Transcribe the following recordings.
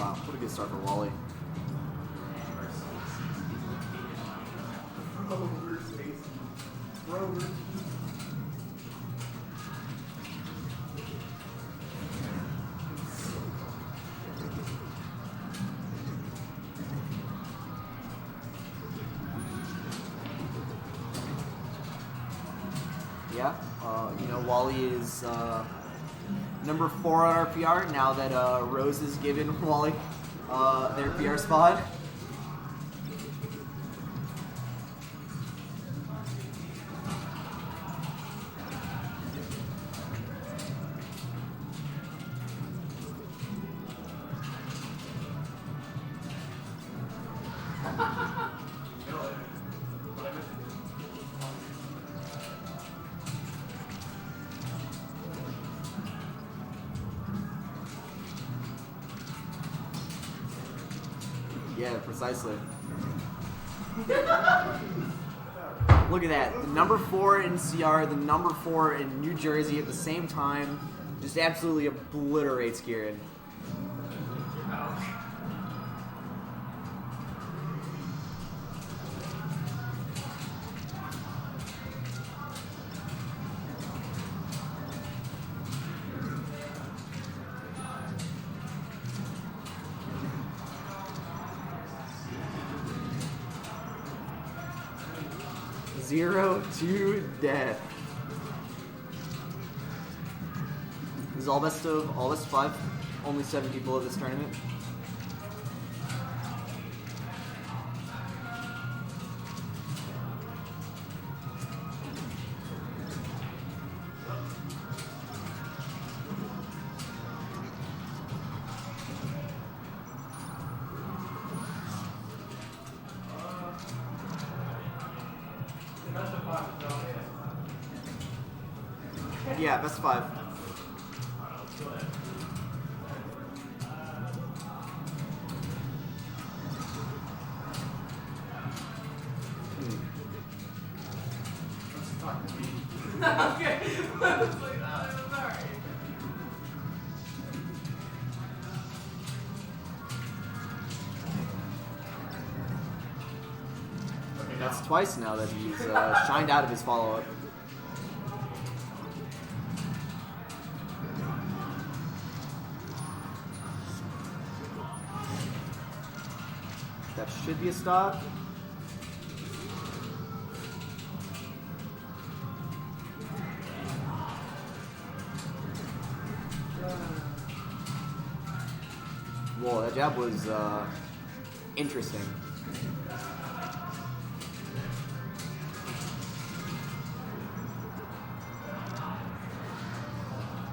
Wow, what a good start for Wally. Yeah, you know, Wally is number 4 on our PR now that Rose has given Wally their PR spot. Yeah, precisely. Look at that. The number 4 in CR, the number 4 in New Jersey at the same time. Just absolutely obliterates Kieran. Zero to death. This is all best 5. Only 7 people at this tournament. Yeah, best 5. Okay. That's twice now that he's shined out of his follow-up. That should be a stop. Whoa, that jab was interesting.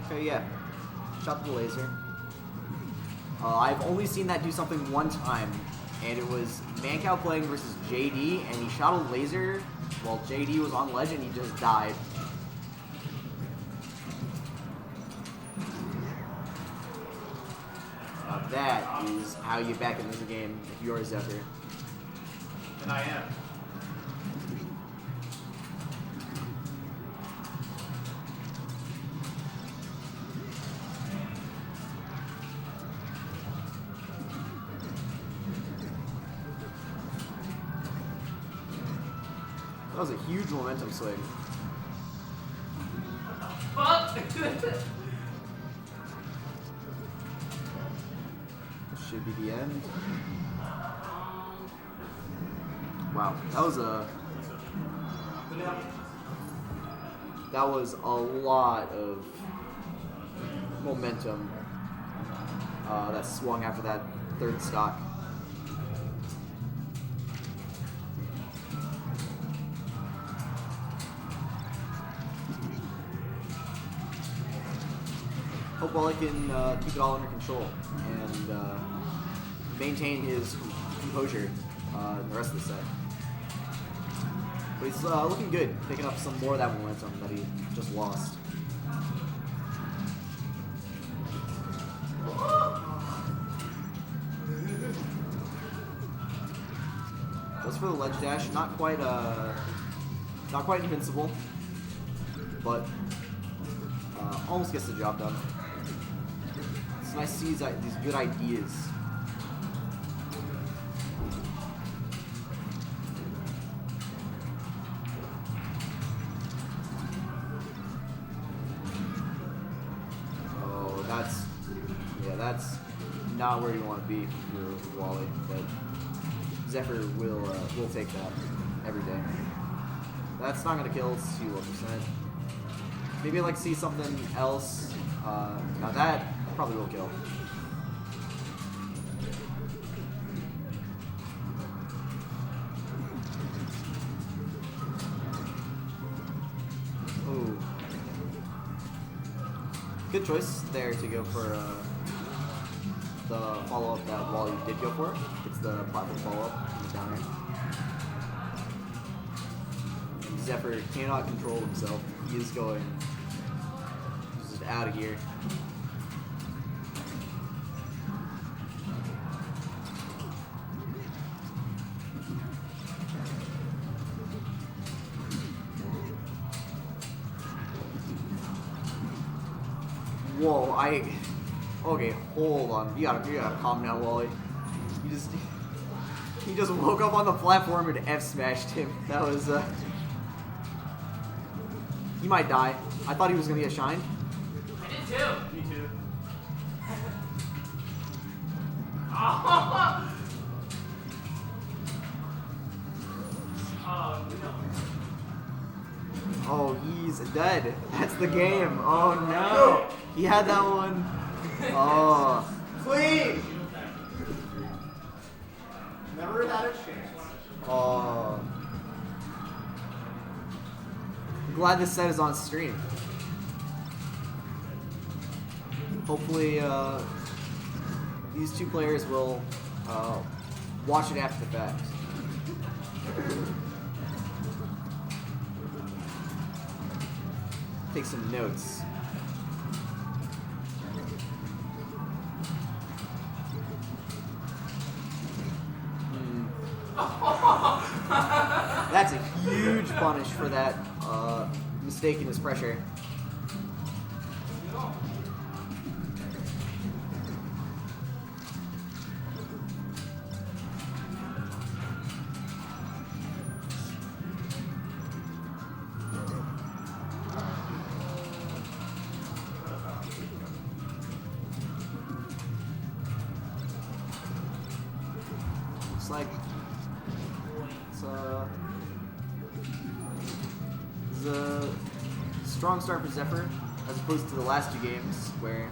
Okay, yeah. Shot the laser. I've only seen that do something one time, and it was Mancow playing versus JD, and he shot a laser while JD was on ledge, and he just died. That is how you back into the game if you're Zephyr. And I am. That was a huge momentum swing. Fuck! Should be the end. Wow, that was a lot of momentum that swung after that third stock. Hope Wally can keep it all under control and maintain his composure in the rest of the set. But he's looking good, picking up some more of that momentum that he just lost. Goes for the ledge dash, not quite invincible, but almost gets the job done. It's nice to see these good ideas not where you want to be for Wally, but Zephyr will take that every day. That's not gonna kill. It's 2%. Maybe I'd like to see something else. Now that probably will kill. Ooh. Good choice there to go for the follow-up that Wally did go for. It's the platform follow-up in the down air. Zephyr cannot control himself. He is going just out of gear. Whoa, okay, hold on. You gotta calm down, Wally. He just woke up on the platform and F smashed him. That was he might die. I thought he was gonna get shined. I did too. Me too. Oh, no. Oh, he's dead. That's the game. Oh no. He had that one. Oh. Clean! Never had a chance. Oh. I'm glad this set is on stream. Hopefully, these two players will watch it after the fact. Take some notes. That's a huge punish for that mistake in his pressure. Looks like it's a strong start for Zephyr, as opposed to the last two games where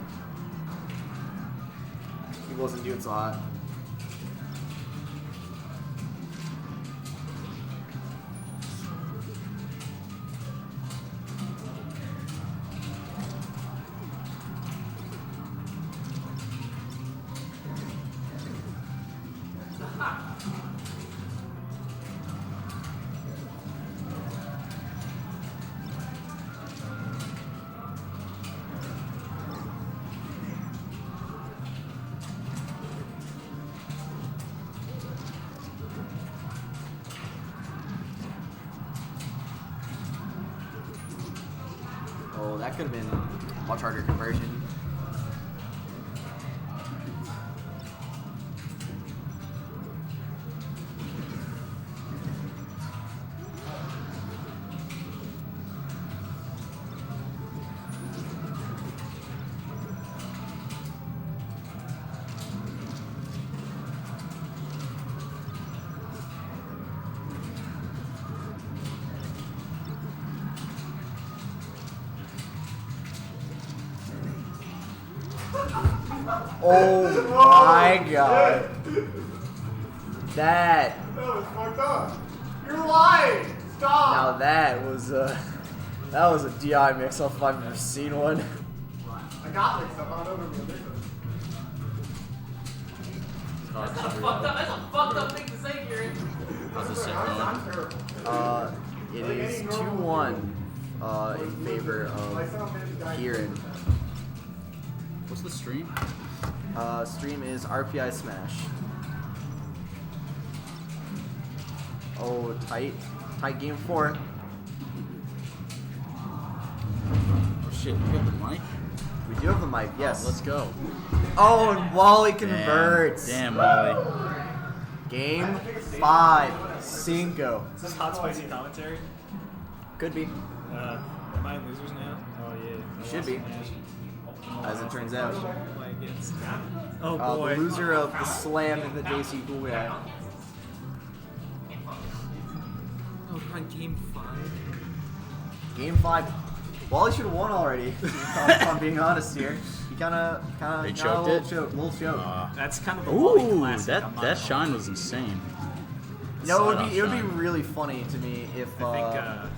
he wasn't doing so hot. Oh, that could have been a much harder conversion. Oh my god. That That was fucked up. You're lying. Stop. now that was a DI mix-up if I've ever seen one. I got mixed up. I don't know. That's a fucked up thing to say, Kieran. How's this set I'm going? terrible. It is 2-1 in favor of Kieran. What's the stream? Stream is RPI Smash. Oh, tight game 4. Oh shit, we have the mic? We do have the mic, yes. Let's go. Oh, and Wally converts. Damn, Wally. Game 5, Cinco. Is this hot spicy commentary? Could be. Am I in losers now? Oh yeah. Should be. as it turns out. Play against. Oh The boy. loser of the slam in the JC Cool Guy. Oh, we're on game 5. Game 5. Wally should have won already. If I'm being honest here. He kind of They got choked a it? little choke. That's kind of the Wally Ooh, classic. I'm that not that gonna shine lie. was insane. No, Slide it would be shine. really funny to me if I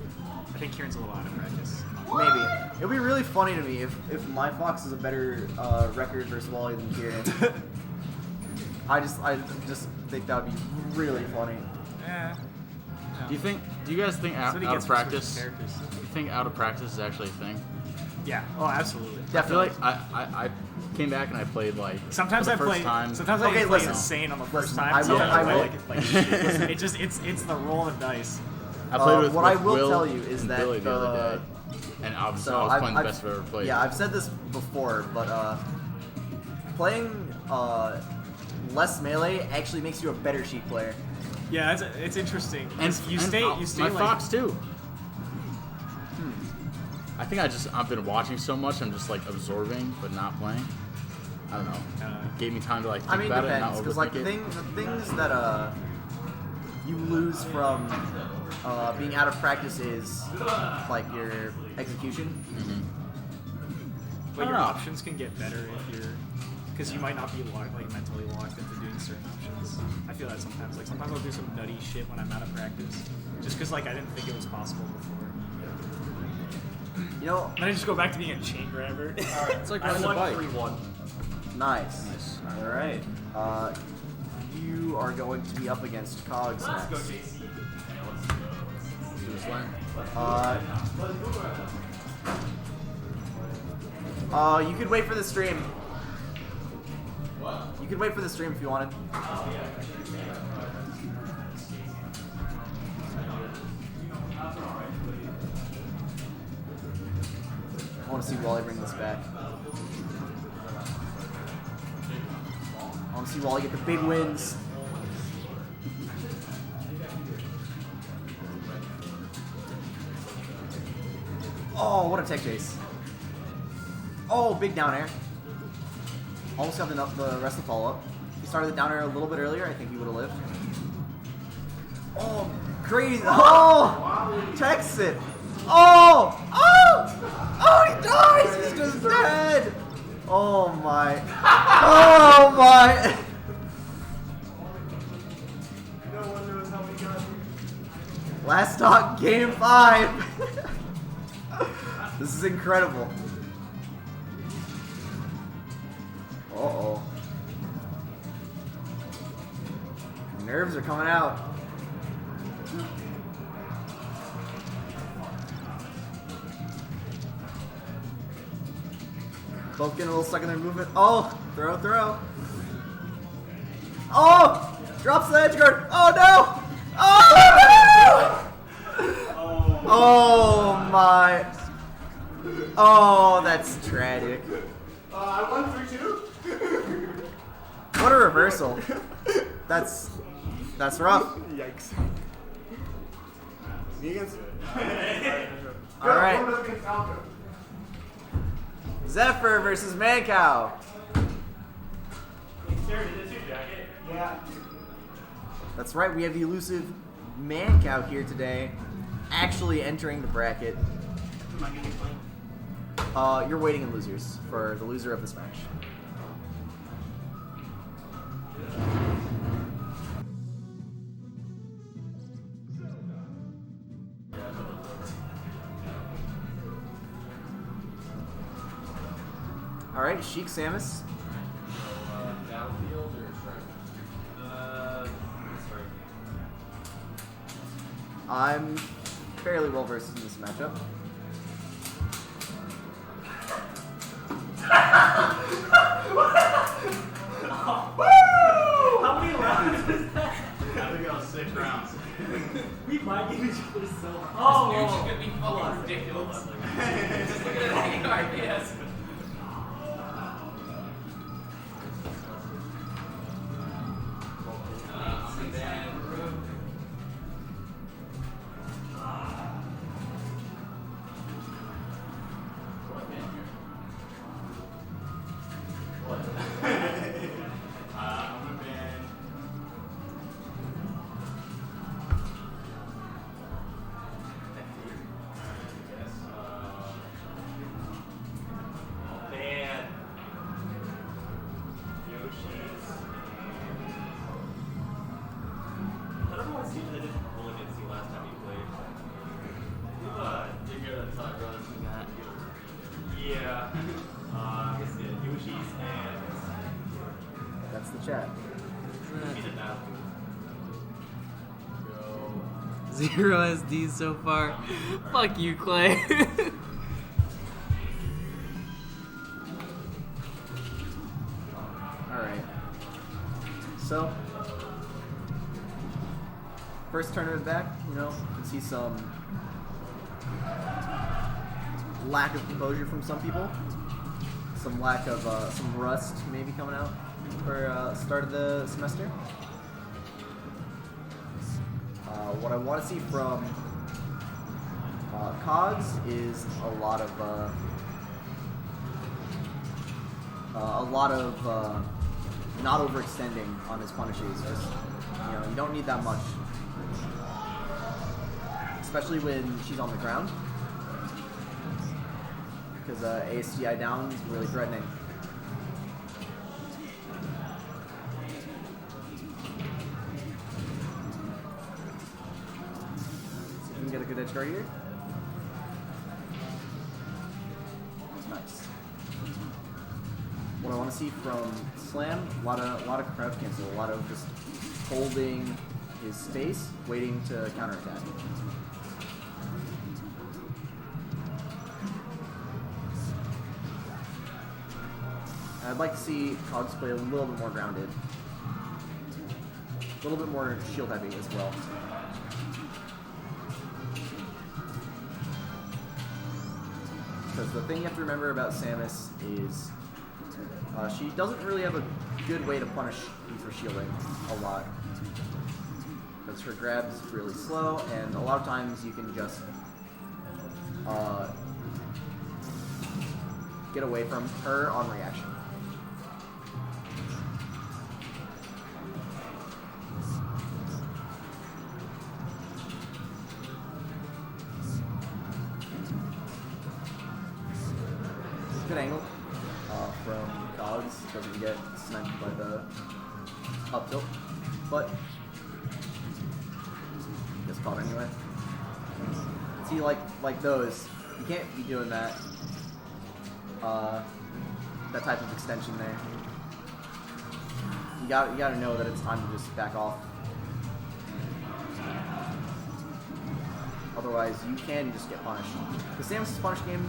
think Kieran's a little out of practice. maybe it would be really funny to me if my Fox is a better record versus Wally than Kieran. I just think that would be really funny. Yeah. Do you guys think That's out what he of gets for switching practice? characters. You think out of practice is actually a thing? Yeah. Oh, absolutely. I feel like I came back and I played like Sometimes for I the first play. time. Sometimes Okay, I play listen. insane on the first Listen, time. I will- Sometimes I play will- like shit. It just it's the roll of the dice. I played with what I with will Will tell you is and that, Billy the other day, and obviously I was playing the best I've ever played. Yeah, I've said this before, but playing less melee actually makes you a better Sheik player. Yeah, it's interesting. and You stay my like Fox too. I think I've been watching so much. I'm just like absorbing but not playing. I don't know. Gave me time to like think I mean, about it and not depends, because like overthink it. the things that you lose from being out of practice is like your execution. But I your don't know. options can get better if you're, because you might not be like mentally locked into doing certain options. I feel that sometimes. Like sometimes I'll do some nutty shit when I'm out of practice, just because like I didn't think it was possible before. You know, Then I just go back to being a chain grabber. It's like I riding a won bike. 3-1. nice. Nice. All right. You are going to be up against Cogs Let's go, next. JC. You could wait for the stream. You could wait for the stream if you wanted. I want to see Wally bring this back. I want to see Wally get the big wins. Oh, what a tech chase. Oh, big down air. Almost got the rest of the follow-up. He started the down air a little bit earlier. I think he would have lived. Oh, crazy. Oh, techs it. Oh, oh, oh, he dies. He's just dead. Oh, my. Oh, my. No one knows how we got. Last stock, game 5. This is incredible. Uh-oh. Nerves are coming out. Both getting a little stuck in their movement. Oh, throw. Oh, drops the edge guard. Oh no! Oh no! Oh my! Oh, that's tragic. I won 3-2. What a reversal. That's rough. Yikes. Me against. All right. Go, against Falco. Zephyr versus Mancow. Yeah. That's right, we have the elusive Mancow here today, actually entering the bracket. You're waiting in losers for the loser of this match. All right, Sheik Samus. Battlefield or strike? Strike. I'm fairly well versed in this matchup. How many rounds is that? I think I was 6 rounds. We might give each other so. Oh, this dude's gonna be fucking ridiculous. Just look at that RPS. chat. Zero SD so far. Fuck you, Clay. Alright. So, first tournament back, you know, you can see some lack of composure from some people. Some lack of, some rust maybe coming out for start of the semester. What I want to see from Cogs is a lot of not overextending on his punishes. Just, you know, you don't need that much, especially when she's on the ground, because ASTI down is really threatening. See if we can get a good edge guard here. Nice. What I want to see from Slam, a lot of crouch cancel, a lot of just holding his space, waiting to counterattack. I'd like to see Cogs play a little bit more grounded, a little bit more shield heavy as well. Because the thing you have to remember about Samus is she doesn't really have a good way to punish you for shielding a lot. Because her grab is really slow, and a lot of times you can just get away from her on reaction. Good angle from Cogs. Doesn't get sniped by the up tilt, but gets caught anyway. See, like those, you can't be doing that. That type of extension there. You gotta know that it's time to just back off. Otherwise, you can just get punished. The Samus' punish game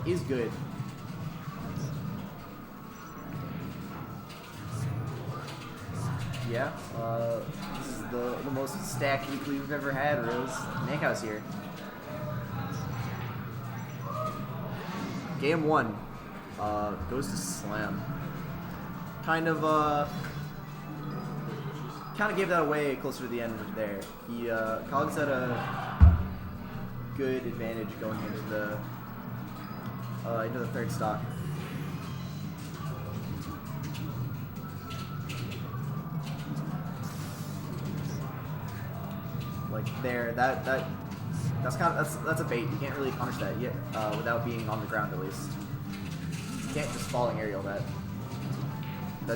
is good. Yeah, this is the most stacked weekly we've ever had, Rose. Nankhouse here. Game 1 goes to Slam. Kind of gave that away closer to the end there. He Cogs had a good advantage going into the third stock. Like there, that's a bait. You can't really punish that yet without being on the ground at least. You can't just falling aerial that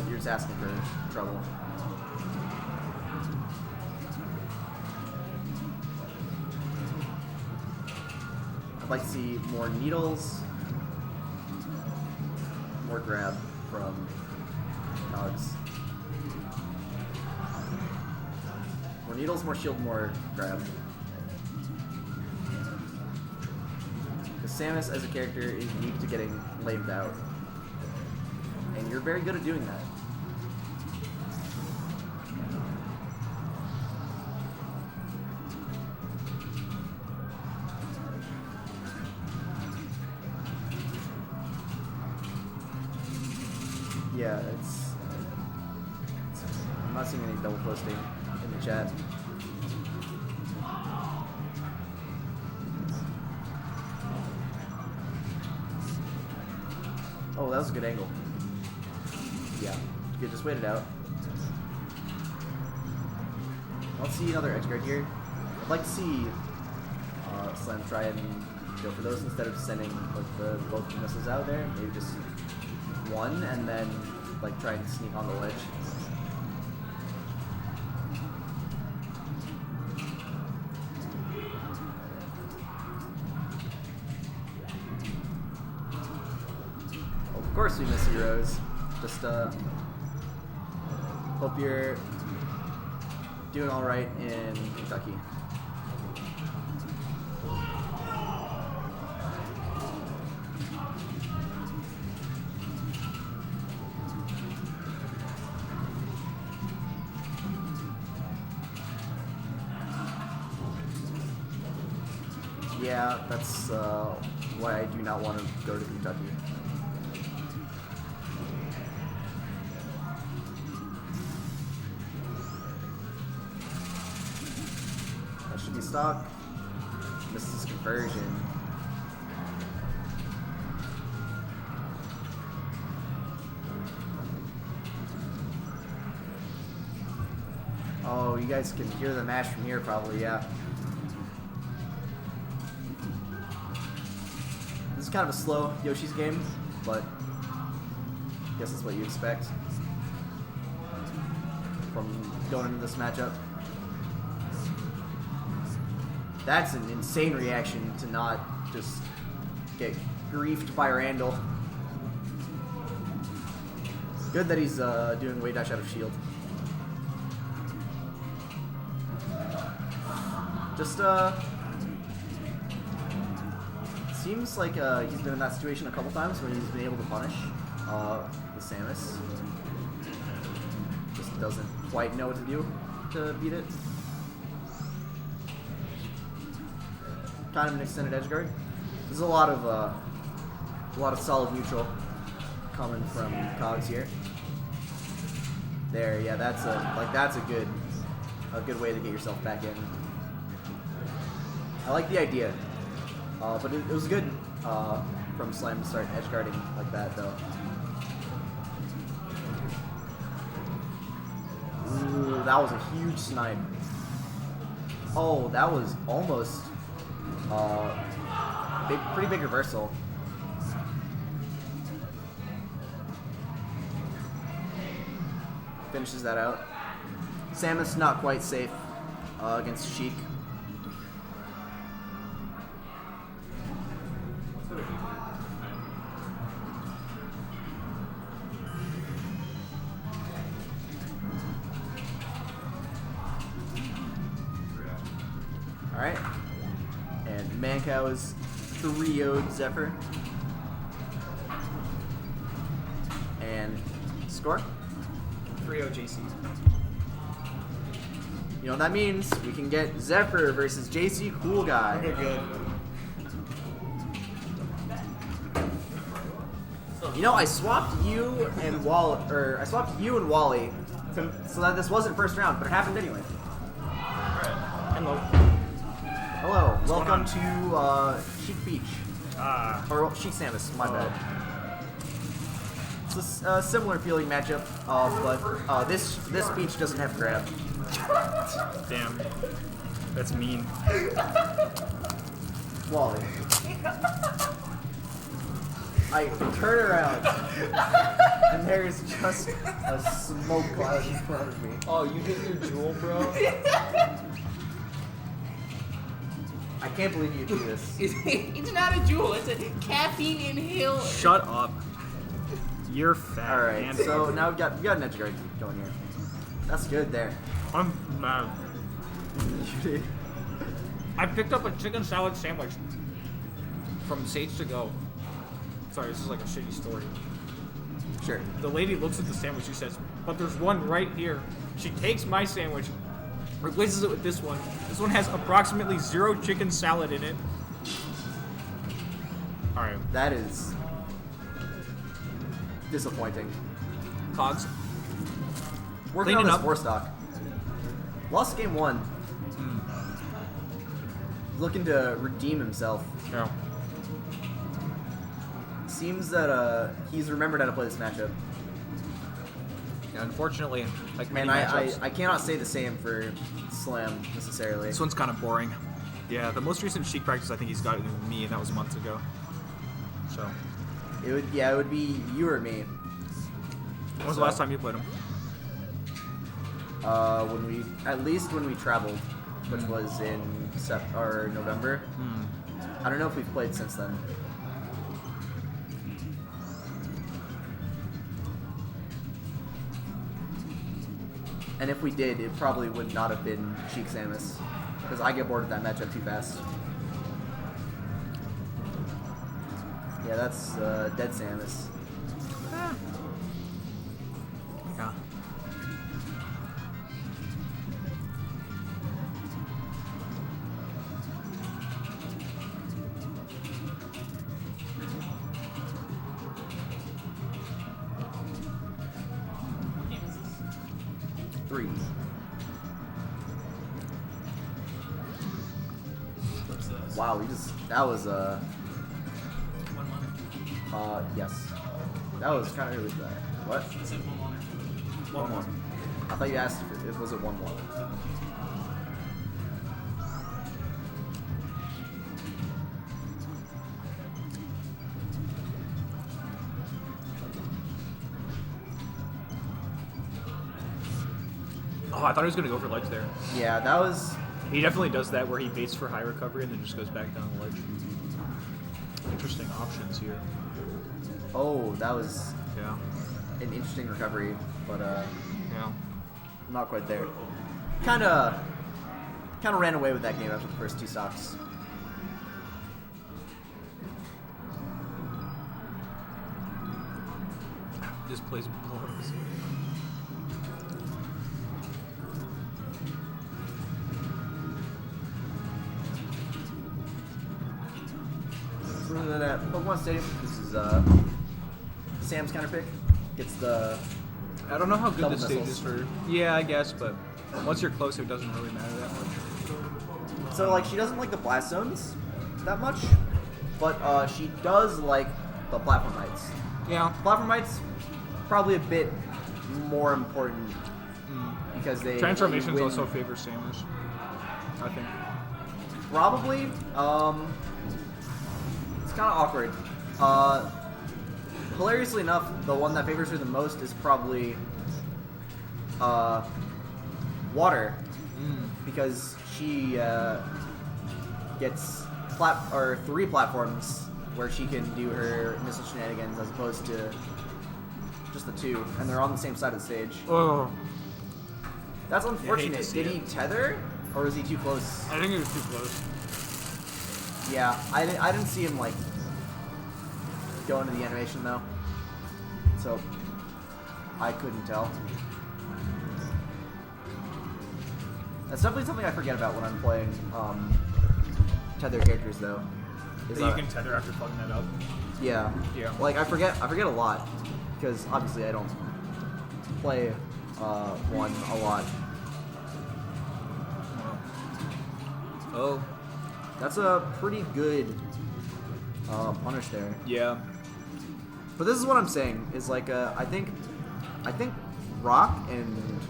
you're just asking for trouble. I'd like to see more needles, more grab from Cogs. More needles, more shield, more grab. Because Samus as a character is unique to getting lamed out. And you're very good at doing that. Yeah, I'm not seeing any double posting in the chat. Oh, that was a good angle. Yeah, you just wait it out. I'll see another edge guard here. I'd like to see Slam try and go for those instead of sending like both the missiles out there. Maybe just one and then like try and sneak on the ledge. Of course we miss heroes. Just Hope you're doing all right in Kentucky. Yeah, that's why I do not want to go to Kentucky. That should be stock. Misses conversion. Oh, you guys can hear the mash from here probably, yeah. This is kind of a slow Yoshi's game, but I guess that's what you expect from going into this matchup. That's an insane reaction to not just get griefed by Randall. Good that he's doing way dash out of shield. Just seems like he's been in that situation a couple times when he's been able to punish the Samus. Just doesn't quite know what to do to beat it. Kind of an extended edge guard. There's a lot of solid neutral coming from Cogs here. There, yeah, that's a good way to get yourself back in. I like the idea, but it was good from Slam to start edge guarding like that, though. Ooh, that was a huge snipe. Oh, that was almost pretty big reversal. Finishes that out. Samus not quite safe against Sheik. Alright. And Mancow is 3-0'd Zephyr. And score? 3-0 JC. You know what that means? We can get Zephyr versus JC Cool Guy. Okay, good. You know, I swapped you and Wally so that this wasn't first round, but it happened anyway. Hello. Hello, What's going welcome to Sheik Beach. Or Sheik Samus, my bad. It's a similar feeling matchup, but this beach doesn't have grab. Damn. That's mean. Wally. I turn around, and there's just a smoke cloud in front of me. Oh, you hit your jewel, bro? I can't believe you do this. It's not a jewel, it's a caffeine inhaler. Shut up. You're fat. Alright, man. so now we got an edge guard going here. That's good there. I'm mad. I picked up a chicken salad sandwich from Sage to Go. Sorry, this is like a shitty story. Sure. The lady looks at the sandwich, she says, but there's one right here. She takes my sandwich, replaces it with this one. This one has approximately 0 chicken salad in it. Alright, That is disappointing. Cogs. Working on Cleaning this up. 4-stock. Lost game 1. Looking to redeem himself. Yeah. Seems that he's remembered how to play this matchup. Yeah, unfortunately, like Man, many I matchups, cannot say the same for Slam necessarily. this one's kind of boring. Yeah, the most recent Sheik practice I think he's got with me, and that was months ago. So, It would be you or me. when was the last time you played him? When we traveled, which was in November. I don't know if we've played since then. And if we did, it probably would not have been Sheik Samus. Because I get bored of that matchup too fast. Yeah, that's dead Samus. Yeah. What game is this? 3. What's this? Wow, that was 1 1. yes. That was kind of really bad. What? I said 1 1. 1-1. I thought you asked if it was a 1-1. Oh, I thought he was gonna go for ledge there. Yeah, that was. He definitely does that where he baits for high recovery and then just goes back down the ledge. Interesting options here. Oh, that was Yeah. an interesting recovery, but Yeah. not quite there. Kind of ran away with that game after the first 2 stocks. Just plays blows. At Pokemon Stadium, this is Sam's counter pick. Gets the I don't know how good Double this stage missiles. is for. Yeah, I guess, but once you're closer, it doesn't really matter that much. so like she doesn't like the blast zones that much, but she does like the platform heights. Yeah. Platform heights probably a bit more important because they Transformations win. also favor Samus, I think. Probably. It's kind of awkward. Hilariously enough, the one that favors her the most is probably water, because she gets 3 platforms where she can do her missile shenanigans as opposed to just the 2, and they're on the same side of the stage. Oh, That's unfortunate. see Did he tether, or was he too close? I think it was too close. Yeah, I didn't see him like go into the animation though, so I couldn't tell. That's definitely something I forget about when I'm playing tether characters though. Is That you can tether after fucking that up. yeah, Yeah. Like I forget a lot because obviously I don't play one a lot. Oh. That's a pretty good punish there. Yeah. But this is what I'm saying is like I think rock and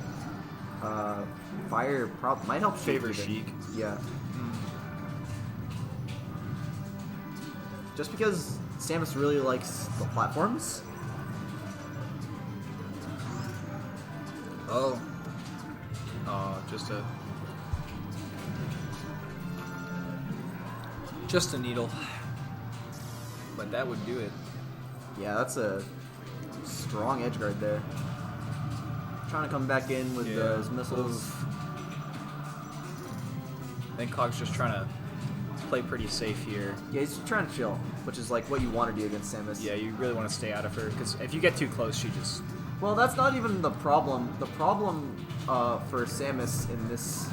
fire might help Favor even. Sheik. Yeah. Just because Samus really likes the platforms. Oh. Oh, just a needle. But that would do it. Yeah, that's a strong edge guard there. Trying to come back in with Yeah. his missiles. I think Cog's just trying to play pretty safe here. Yeah, he's trying to chill, which is like what you want to do against Samus. Yeah, you really want to stay out of her, because if you get too close, she just... Well, that's not even the problem. The problem for Samus in this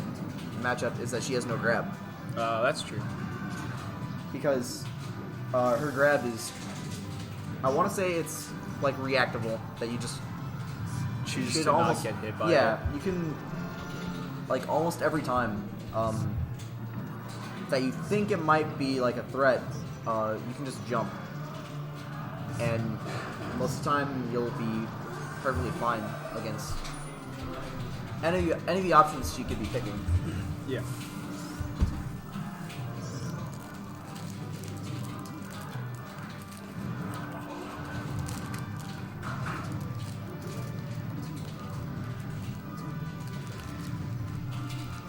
matchup is that she has no grab. that's true. Because her grab is, I want to say it's like reactable, that you just Choose should to almost not get hit by yeah, it. you can like almost every time that you think it might be like a threat, you can just jump, and most of the time you'll be perfectly fine against any of the options she could be picking. Yeah.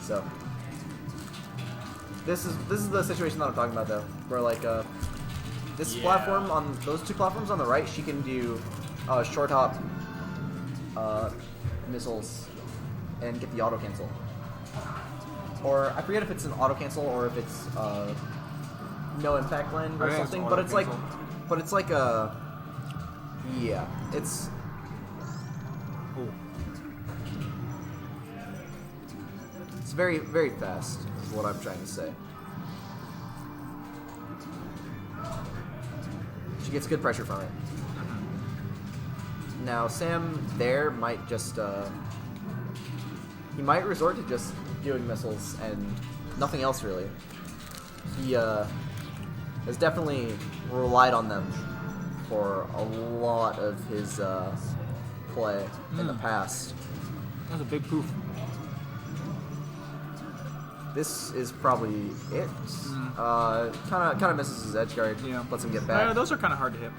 So this is the situation that I'm talking about though, where like this Yeah. platform on those 2 platforms on the right, she can do short hop missiles and get the auto cancel. Or I forget if it's an auto cancel or if it's no impact land or I think it's something. auto But cancel. it's like a yeah. It's Ooh. it's very very fast. Is what I'm trying to say. She gets good pressure from it. Now Sam there might just he might resort to just doing missiles and nothing else really. He has definitely relied on them for a lot of his play in the past. That was a big poof. This is probably it. Kind of misses his edge guard. Yeah. Lets him get back. Those are kind of hard to hit.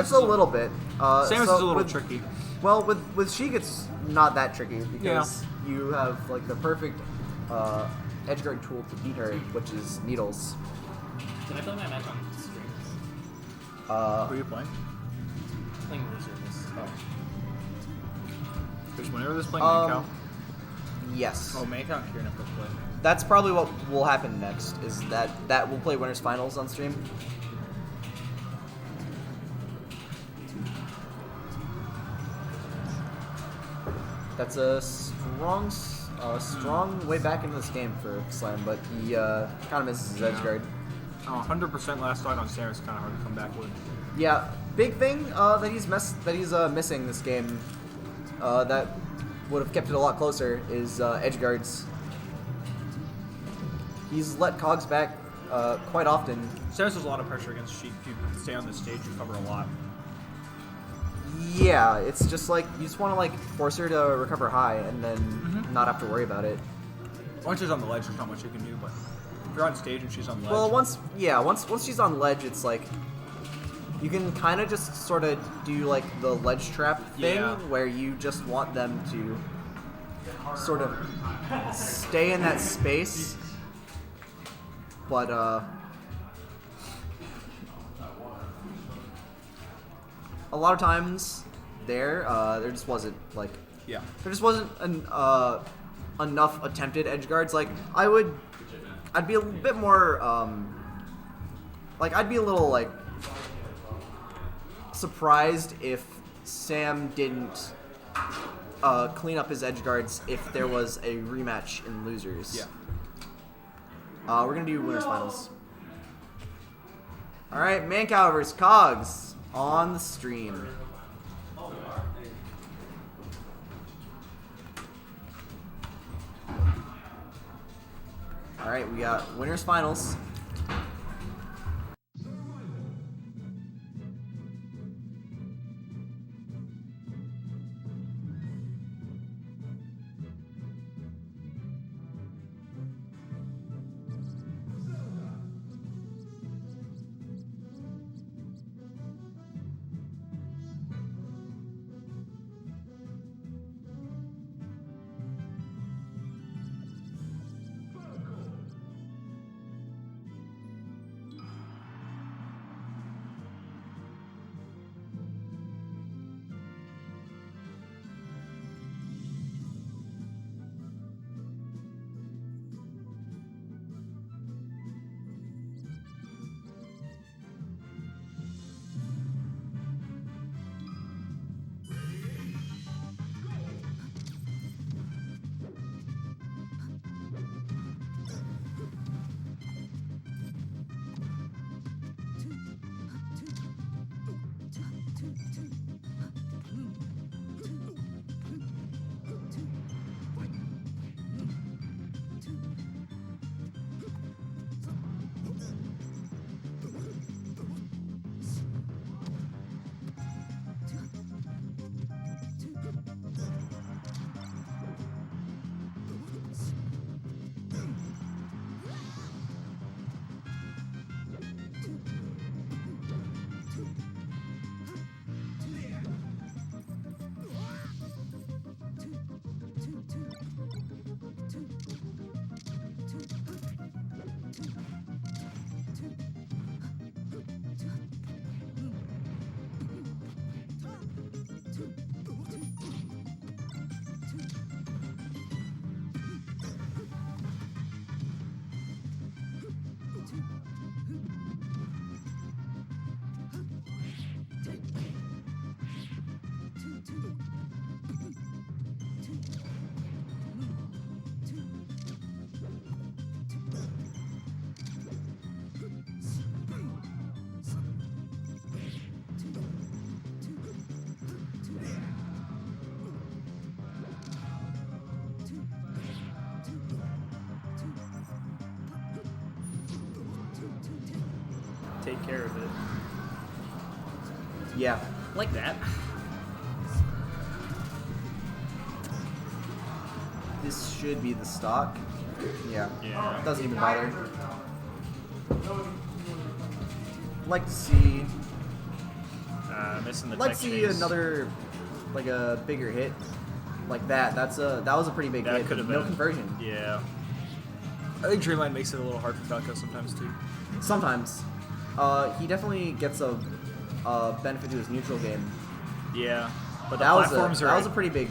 It's a little bit. Samus is a little with- tricky. Well, with Sheik, it's not that tricky because you have like the perfect edgeguard tool to beat her, which is needles. Can I play my match on streams? Who are you playing? Playing Reservists. There's whenever this playing Mancow. Yes. Oh, Mancow and Kieran have to play. That's probably what will happen next. Is that we'll play winners finals on stream. That's a strong way back into this game for Slam, but he kind of misses his edge guard. 100% last stock on Samus is kind of hard to come back with. Yeah, big thing that he's missing this game that would have kept it a lot closer is edge guards. He's let Cogs back quite often. Samus has a lot of pressure against Sheik. If you stay on this stage, you cover a lot. Yeah, it's just like you just want to like force her to recover high and then not have to worry about it. Once she's on the ledge, there's not much you can do, but if you're on stage and she's on the ledge... Well, once she's on ledge, it's like you can kind of just sort of do like the ledge trap thing where you just want them to sort of stay in that space, but a lot of times there just wasn't like Yeah. there just wasn't enough attempted edge guards. Like I'd be a bit more like I'd be a little like surprised if Sam didn't clean up his edge guards if there was a rematch in losers. Yeah. We're gonna do winners finals. All right, Mancow versus Cogs on the stream. All right, we got winners finals. take care of it. Yeah. Like that. This should be the stock. Yeah. Yeah. Doesn't even bother. Like to see. Missing the Like tech to see chase. another, like a bigger hit, like that. That was a pretty big That hit. could have No been conversion. Yeah. I think Dreamline makes it a little hard for Falco sometimes too. Sometimes, he definitely gets a benefit to his neutral game. Yeah. But the That was platforms that are was a pretty big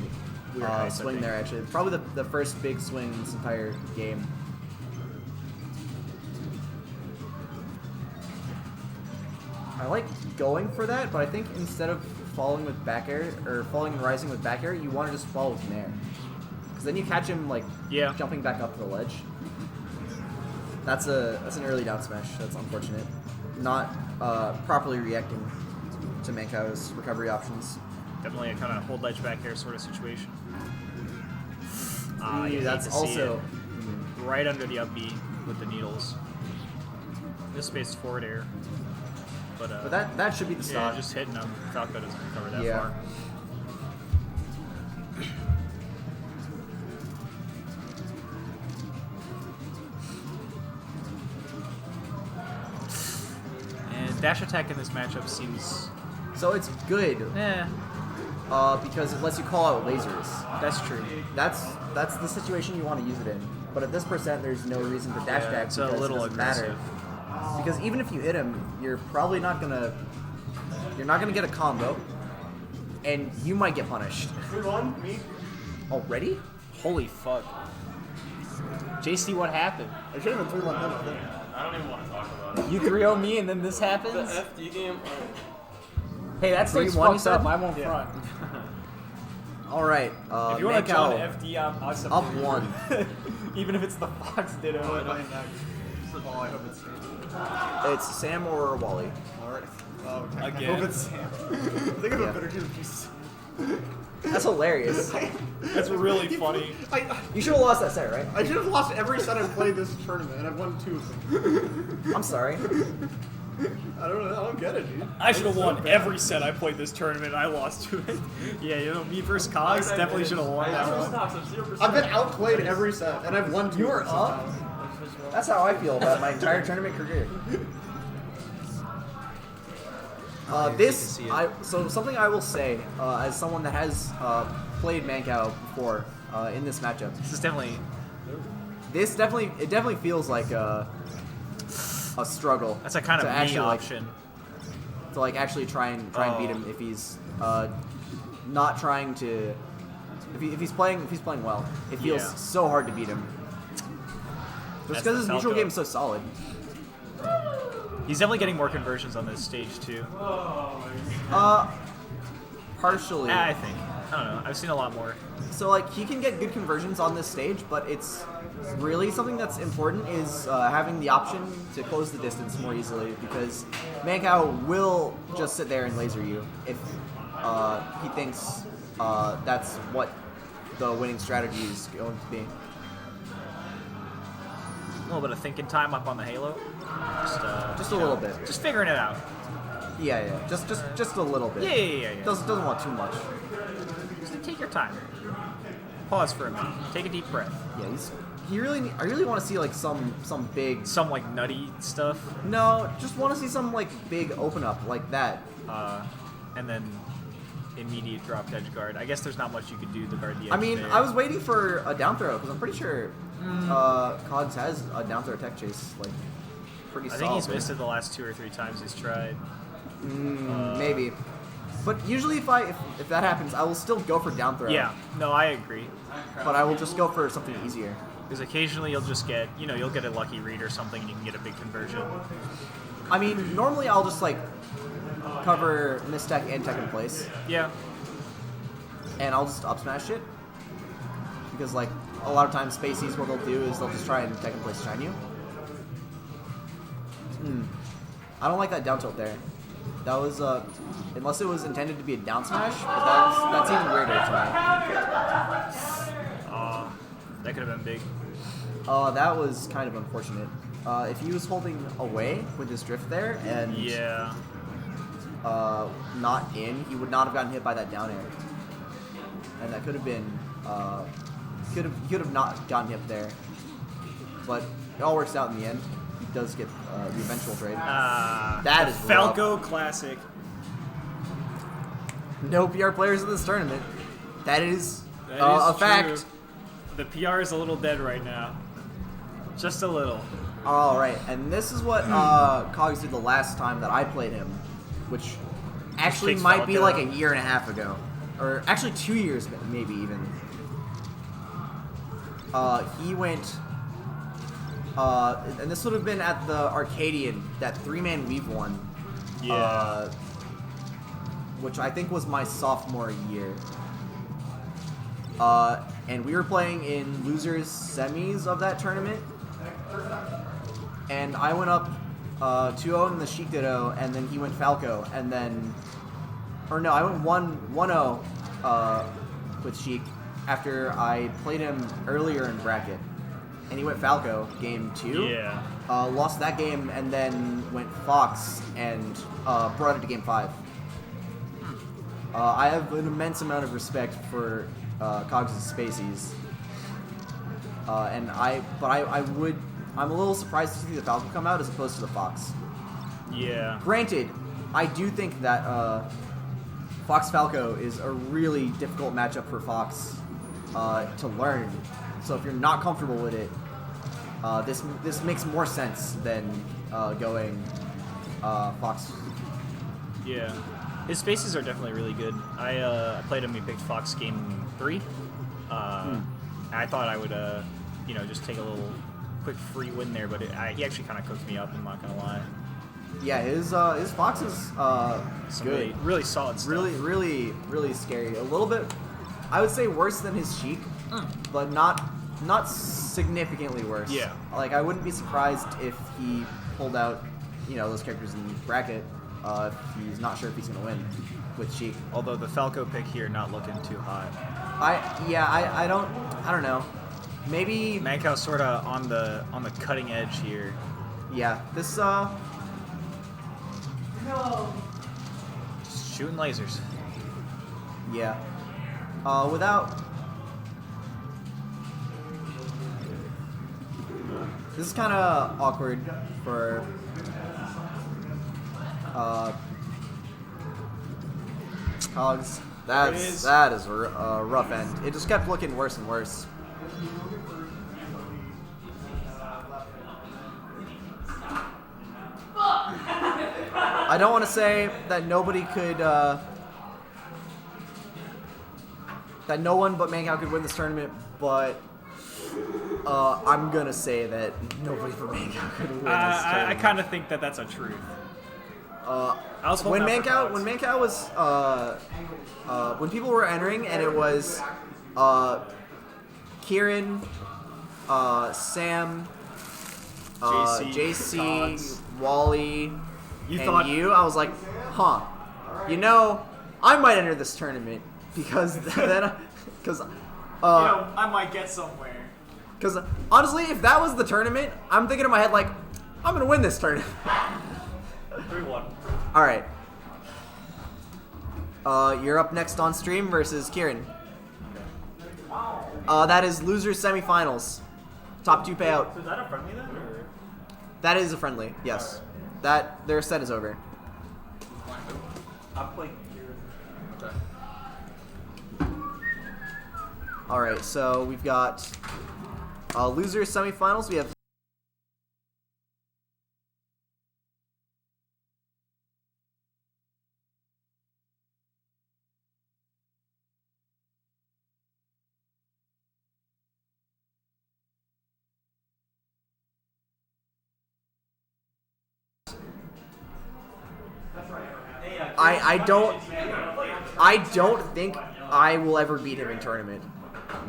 weird heights, I swing think. there. Actually, probably the first big swing in this entire game. I like going for that, but I think instead of falling with back air or falling and rising with back air, you want to just fall with nair, because then you catch him like jumping back up to the ledge. That's an early down smash. That's unfortunate. Not properly reacting to Mankao's recovery options. Definitely a kind of hold ledge back air sort of situation. Ooh, You that's hate to see also it. Right under the up B with the needles. This space is forward air. But that should be the yeah, stock. just hitting him. Falco doesn't recover that Yeah. far. And dash attack in this matchup seems So it's good because it lets you call out lasers. that's true. That's the situation you want to use it in. But at this percent, there's no reason to dash attack It's because a little it doesn't matter. aggressive. Because even if you hit him, you're probably not gonna get a combo, and you might get punished. 3-1, me. Already? Holy fuck. JC, what happened? I should have been 3-1 then, I think. I don't even want to talk about it. You 3-0 me and then this The happens? FD game. Hey, that's like 3-1 you fucked up. said? I won't front. All right. If you want to John Mankao FD, I'm up one. Even if it's the Fox Ditto. Oh, I hope it's Sam. It's Sam or Wally. Alright. Oh, okay. Again. I hope it's Sam. I think I have Yeah. a better chance of just. That's hilarious. That's really funny. You should have lost that set, right? I should have lost every set I've played this tournament, and I've won 2 of them. I'm sorry. I don't get it, dude. I should have It's so won bad. every set I played this tournament. I lost to it. Yeah, you know, me versus Cogs definitely should have won that one. I've been outplayed every set, and I've won 2 You were of them up? somehow. That's how I feel about my entire tournament career. So something I will say, as someone that has played Mankao before in this matchup, This is definitely. it definitely feels like a struggle. That's a kind to of me actually, option. to like actually try and beat him if he's not trying to. If he's playing well, it feels Yeah. so hard to beat him. Just That's because the his neutral Falco. game is so solid. He's definitely getting more conversions on this stage too. Partially. I think. I don't know. I've seen a lot more. So like he can get good conversions on this stage, but it's really something that's important is having the option to close the distance more easily, because Mankao will just sit there and laser you if he thinks that's what the winning strategy is going to be. A little bit of thinking time up on the Halo. Just a little bit. Just figuring it out. Yeah. Just a little bit. Yeah. Doesn't want too much. Just take your time. Pause for a minute. Take a deep breath. Yeah, I really want to see like some big. Some like nutty stuff. No, just want to see some like big open up like that. And then immediate drop edge guard. I guess there's not much you could do to guard the edge. I mean, there. I was waiting for a down throw because I'm pretty sure Cogs has a down throw tech chase like pretty I solid. think he's missed it the last 2 or 3 times he's tried. Maybe, but usually if that happens, I will still go for down throw. Yeah, no, I agree. But I will just go for something easier. Because occasionally you'll just get, you'll get a lucky read or something and you can get a big conversion. I mean, normally I'll just like cover miss tech and tech in place, Yeah. and I'll just up smash it because like a lot of times Spaceys, what they'll do is they'll just try and tech in place shine you. I don't like that down tilt there. That was unless it was intended to be a down smash, but that's even weirder to That could have been big. me. That was kind of unfortunate. if he was holding away with his drift there and Yeah. not in, he would not have gotten hit by that down air. And that could have been, he could have not gotten hit there. But it all works out in the end. He does get the eventual trade. That is Falco Classic. No PR players in this tournament. That is That a is fact. true. The PR is a little dead right now. Just a little. All right, and this is what Cogs did the last time that I played him, which actually Takes might be Falco. like a year and a half ago, or actually 2 years, maybe even. He went, and this would have been at the Arcadian, that 3-man weave one. Yeah. Which I think was my sophomore year. And we were playing in losers semis of that tournament. And I went up 2-0 in the Sheik Ditto, and then he went Falco, and then, or no, I went 1-0 with Sheik after I played him earlier in bracket, and he went Falco game 2. Yeah. Lost that game, and then went Fox and brought it to game 5. I have an immense amount of respect for Cogs' Spacies, and I'm a little surprised to see the Falco come out as opposed to the Fox. Yeah. Granted, I do think that Fox Falco is a really difficult matchup for Fox to learn. So if you're not comfortable with it, this makes more sense than going Fox. Yeah. His spaces are definitely really good. I played him. He picked Fox game 3. I thought I would, just take a little quick free win there, but he actually kind of cooked me up. I'm not gonna lie. Yeah, his Fox is Some good. really, really solid stuff. Really scary. A little bit, I would say, worse than his Sheik, but not significantly worse. Yeah. Like, I wouldn't be surprised if he pulled out, those characters in the bracket if he's not sure if he's gonna win with Sheik. Although the Falco pick here not looking too hot. I don't know. Maybe Mankow's sort of on the cutting edge here. yeah. This Just shooting lasers. yeah. Without this is kind of awkward for Cogs. That is a rough end. It just kept looking worse and worse. I don't want to say that nobody could, that no one but Mancow could win this tournament, but I'm gonna say that nobody but Mancow could win this tournament. I kind of think that that's a truth. I was When holding out for Mancow was, when people were entering and it was, Kieran, Sam, JC, Cogs. Wally, You and thought- I was like, huh, I might enter this tournament because then, because, I might get somewhere. because honestly, if that was the tournament, I'm thinking in my head like, I'm gonna win this tournament. 3-1. All right. You're up next on stream versus Kieran. That is losers semifinals. Top 2 payout. So is that a friendly then? Or? That is a friendly. Yes. That their set is over. I'll play All right. So we've got losers semifinals. We have I don't think I will ever beat him in tournament.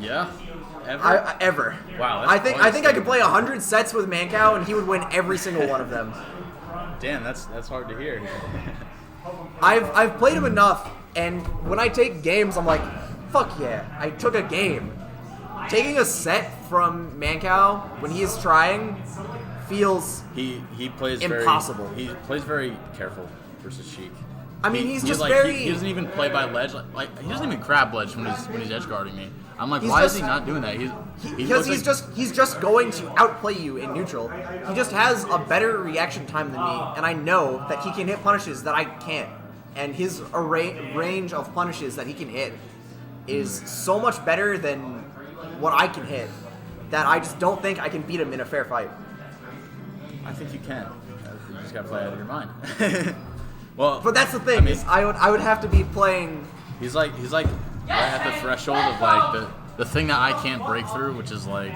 Yeah? Ever? Ever. Wow, that's I think quite I could play 100 sets with Mancow and he would win every single one of them. Damn, that's hard to hear. I've played him enough, and when I take games, I'm like, fuck yeah, I took a game. Taking a set from Mancow when he is trying feels. He plays impossible. He plays very careful versus Sheik. I mean, he's just like, very. He doesn't even play by ledge. Like he doesn't even grab ledge when he's edge guarding me. I'm like, He's why just- is he not doing that? Because he's just going to outplay you in neutral. He just has a better reaction time than me, and I know that he can hit punishes that I can't. And his range of punishes that he can hit is so much better than what I can hit that I just don't think I can beat him in a fair fight. I think you can. You just gotta play out of your mind. Well, But that's the thing, I mean, is I would have to be playing. he's like right at the threshold of like the thing that I can't break through, which is like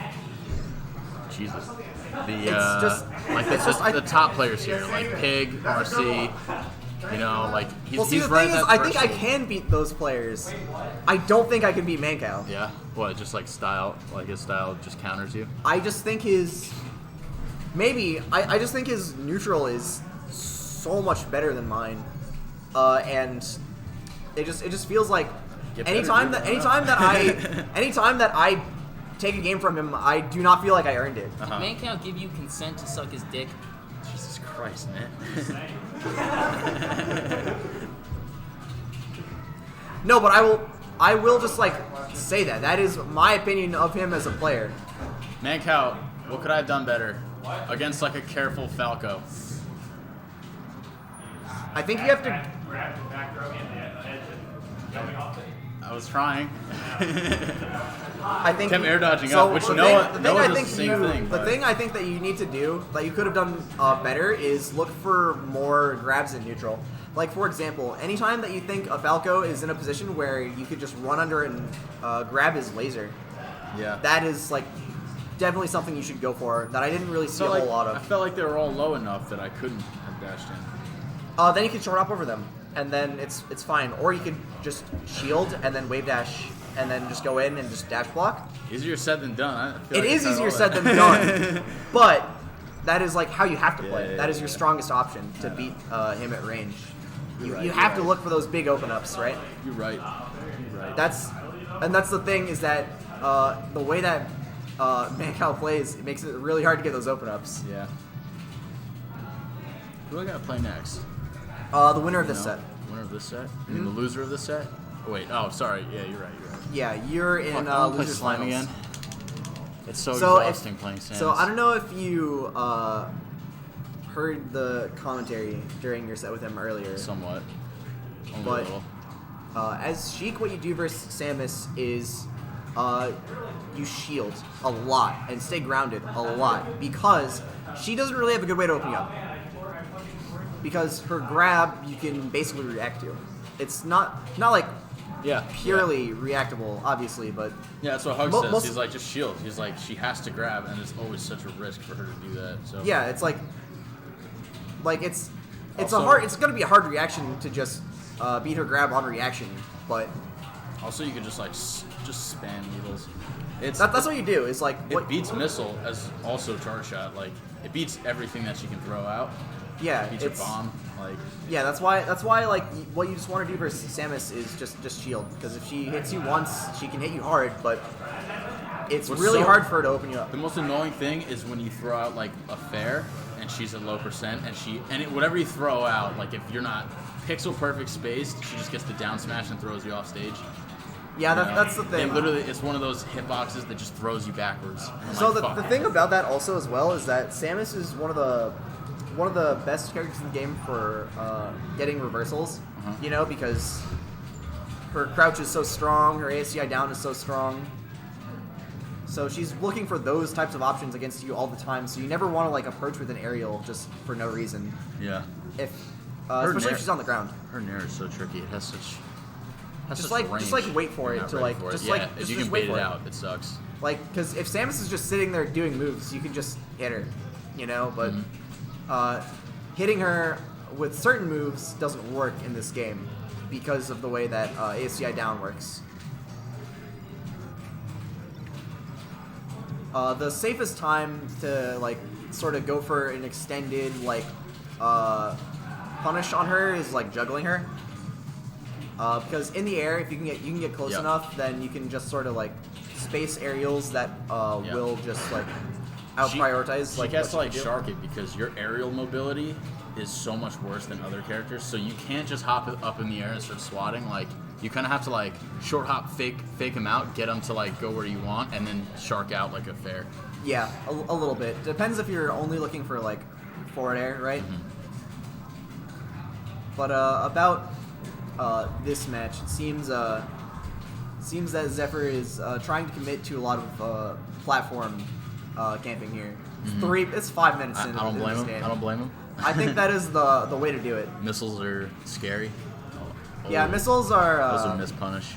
Jesus. The top players here, like Pig, RC. You know, like Well, see, he's the right thing at is, that I think I threshold. can beat those players. I don't think I can beat Mancow. Yeah. What? Just like style, like his style just counters you. I just think his I just think his neutral is so much better than mine, and it just feels like Get better, anytime dude. that I take a game from him, I do not feel like I earned it. Uh-huh. Mancow give you consent to suck his dick? Jesus Christ, man. No, but I will just like say that is my opinion of him as a player. Mancow, what could I have done better against like a careful Falco? I think you have to. Grab the back row and the edge and jumping off it. I was trying. I think Kept air dodging so up, which the Noah thing, does I the think same you, thing, The but- thing I think that you need to do that you could have done better is look for more grabs in neutral. Like for example, anytime that you think a Falco is in a position where you could just run under and grab his laser, Yeah. that is like definitely something you should go for. That I didn't really see a whole lot I of. felt like they were all low enough that I couldn't have dashed in. Then you can short hop over them, and then it's fine. Or you could just shield and then wave dash, and then just go in and just dash block. Easier said than done. I feel It like is I said easier all said that. than done, but that is like how you have to play. Yeah, That is your yeah. strongest option to beat him at range. You right, you you're have to right. look for those big open ups, right? You're right. You're right. That's the thing is that the way that Mancow plays, it makes it really hard to get those open ups. Yeah. Who do I gotta play next? The winner of this You set. know? Winner of this set? I mean, the loser of this set? Oh, wait. Oh, sorry. Yeah, you're right. You're right. Yeah, you're in Fuck, I wanna play losers slime finals. again. It's so So exhausting playing Sans. So I don't know if you heard the commentary during your set with him earlier. Somewhat. Only But- a little. As Sheik, what you do versus Samus is you shield a lot and stay grounded a lot because she doesn't really have a good way to open you up. Because her grab you can basically react to. It's not like Yeah. purely reactable, obviously, but Yeah, that's what Hug Mo- says. most- He's like, just shield. He's like, she has to grab, and it's always such a risk for her to do that. So yeah, it's like it's Also- it's gonna be a hard reaction to just beat her grab on reaction, but Also, you can just like just spam needles. It's that's what you do. Is like it what beats missile as also charge shot. Like it beats everything that she can throw out. yeah, It beats her it's bomb. Like yeah. That's why like what you just want to do versus Samus is just shield because if she hits you once, she can hit you hard, but it's What's really so- hard for her to open you up. the most annoying thing is when you throw out like a fair and she's at low percent and whatever you throw out, like if you're not pixel perfect spaced, she just gets the down smash and throws you off stage. Yeah, You know? that's the thing. It literally, it's one of those hitboxes that just throws you backwards. I'm So like, the fuck. thing about that also as well is that Samus is one of the best characters in the game for getting reversals. Uh-huh. You know, because her crouch is so strong, her ASCI down is so strong. So she's looking for those types of options against you all the time. So you never want to like approach with an aerial just for no reason. Yeah. If Her especially nair- if she's on the ground. Her nair is so tricky. It has such. Just such like range. wait for You're it not to ready like for it. just yeah, like if just, you just can wait bait for it it. out, it sucks. Like, because if Samus is just sitting there doing moves, you can just hit her, you know? But hitting her with certain moves doesn't work in this game because of the way that ASCI down works. The safest time to, like, sort of go for an extended, like, punish on her is, like, juggling her. Because in the air, if you can get close Yep. enough, then you can just sort of like space aerials that Yep. will just like out-prioritize. She Like has to what like she can do. shark it because your aerial mobility is so much worse than other characters. So you can't just hop up in the air and start swatting. Like you kind of have to like short hop, fake him out, get him to like go where you want, and then shark out like a fair. Yeah, a little bit. Depends if you're only looking for like forward air, right? But about this match, it seems that Zephyr is trying to commit to a lot of platform camping here. It's 5 minutes I in. don't in blame this him. game. I don't blame him. I think that is the way to do it. Missiles are scary. Yeah, missiles are. Those are miss punish.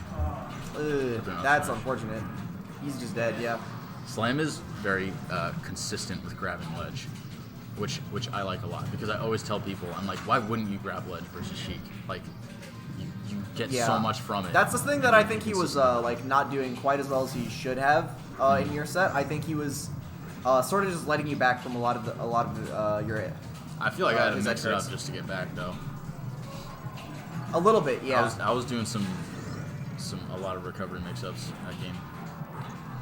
That's unfortunate. He's just dead. Yeah. Slam is very consistent with grabbing ledge, which I like a lot because I always tell people, I'm like, why wouldn't you grab ledge versus Sheik? Like, you get so much from it. That's the thing that I think he was like not doing quite as well as he should have in your set. I think he was sort of just letting you back from a lot of your. I feel like I had to his mix it up extras. just to get back though. A little bit, yeah. I was doing a lot of recovery mix-ups that game.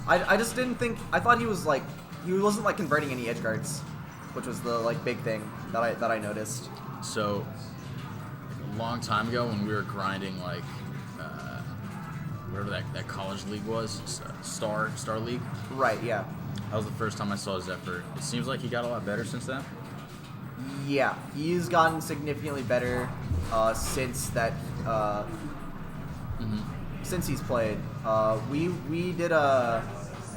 I just didn't think. I thought he wasn't like converting any edge guards, which was the like big thing that I noticed. So a long time ago when we were grinding like whatever that college league was, Star League. Right. Yeah. That was the first time I saw Zephyr. It seems like he got a lot better since then. Yeah, he's gotten significantly better since that. Since he's played. We did a.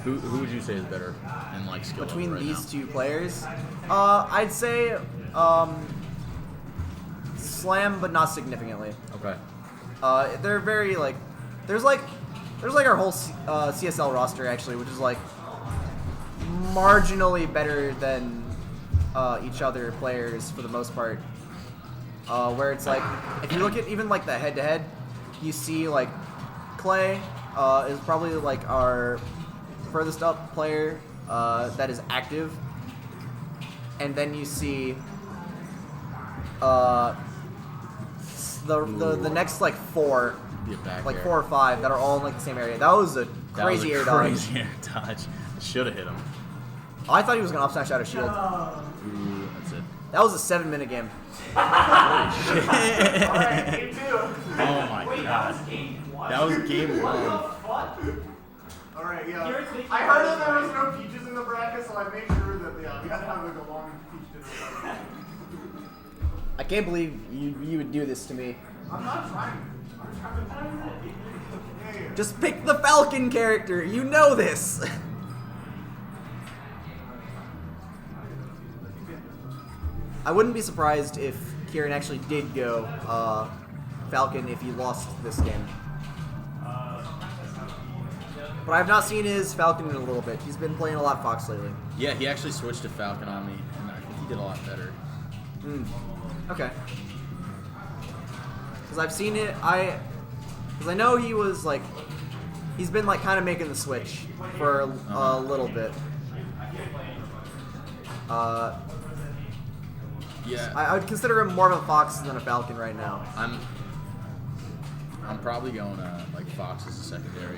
Who would you say is better in like skill Between level right these now? two players, I'd say Slam, but not significantly. Okay. They're very like there's like our whole CSL roster actually, which is like marginally better than each other players for the most part. Where it's like if you look at even like the head-to-head, you see like Clay is probably like our furthest up player that is active, and then you see the next like four, Be a back like air. 4 or 5 that are all in like the same area. That was a crazy air dodge. Crazy air dodge. Should have hit him. I thought he was gonna up smash out of shield. Ooh, that's it. That was a 7-minute game. Alright, game 2. Oh my god. That was game 1. Alright, yeah. I heard that there was no peaches in the bracket, so I made sure that we had to have like a long peach dinner. I can't believe you would do this to me. I'm not trying. I'm trying to. Hey. Just pick the Falcon character. You know this. I wouldn't be surprised if Kieran actually did go Falcon if he lost this game. But I've not seen his Falcon in a little bit. He's been playing a lot Fox lately. Yeah, he actually switched to Falcon on me, and I think he did a lot better. Okay. Because I've seen it, because I know he was like, he's been like kind of making the switch for a little bit. Yeah, I would consider him more of a Fox than a Falcon right now. I'm probably going like Fox as a secondary.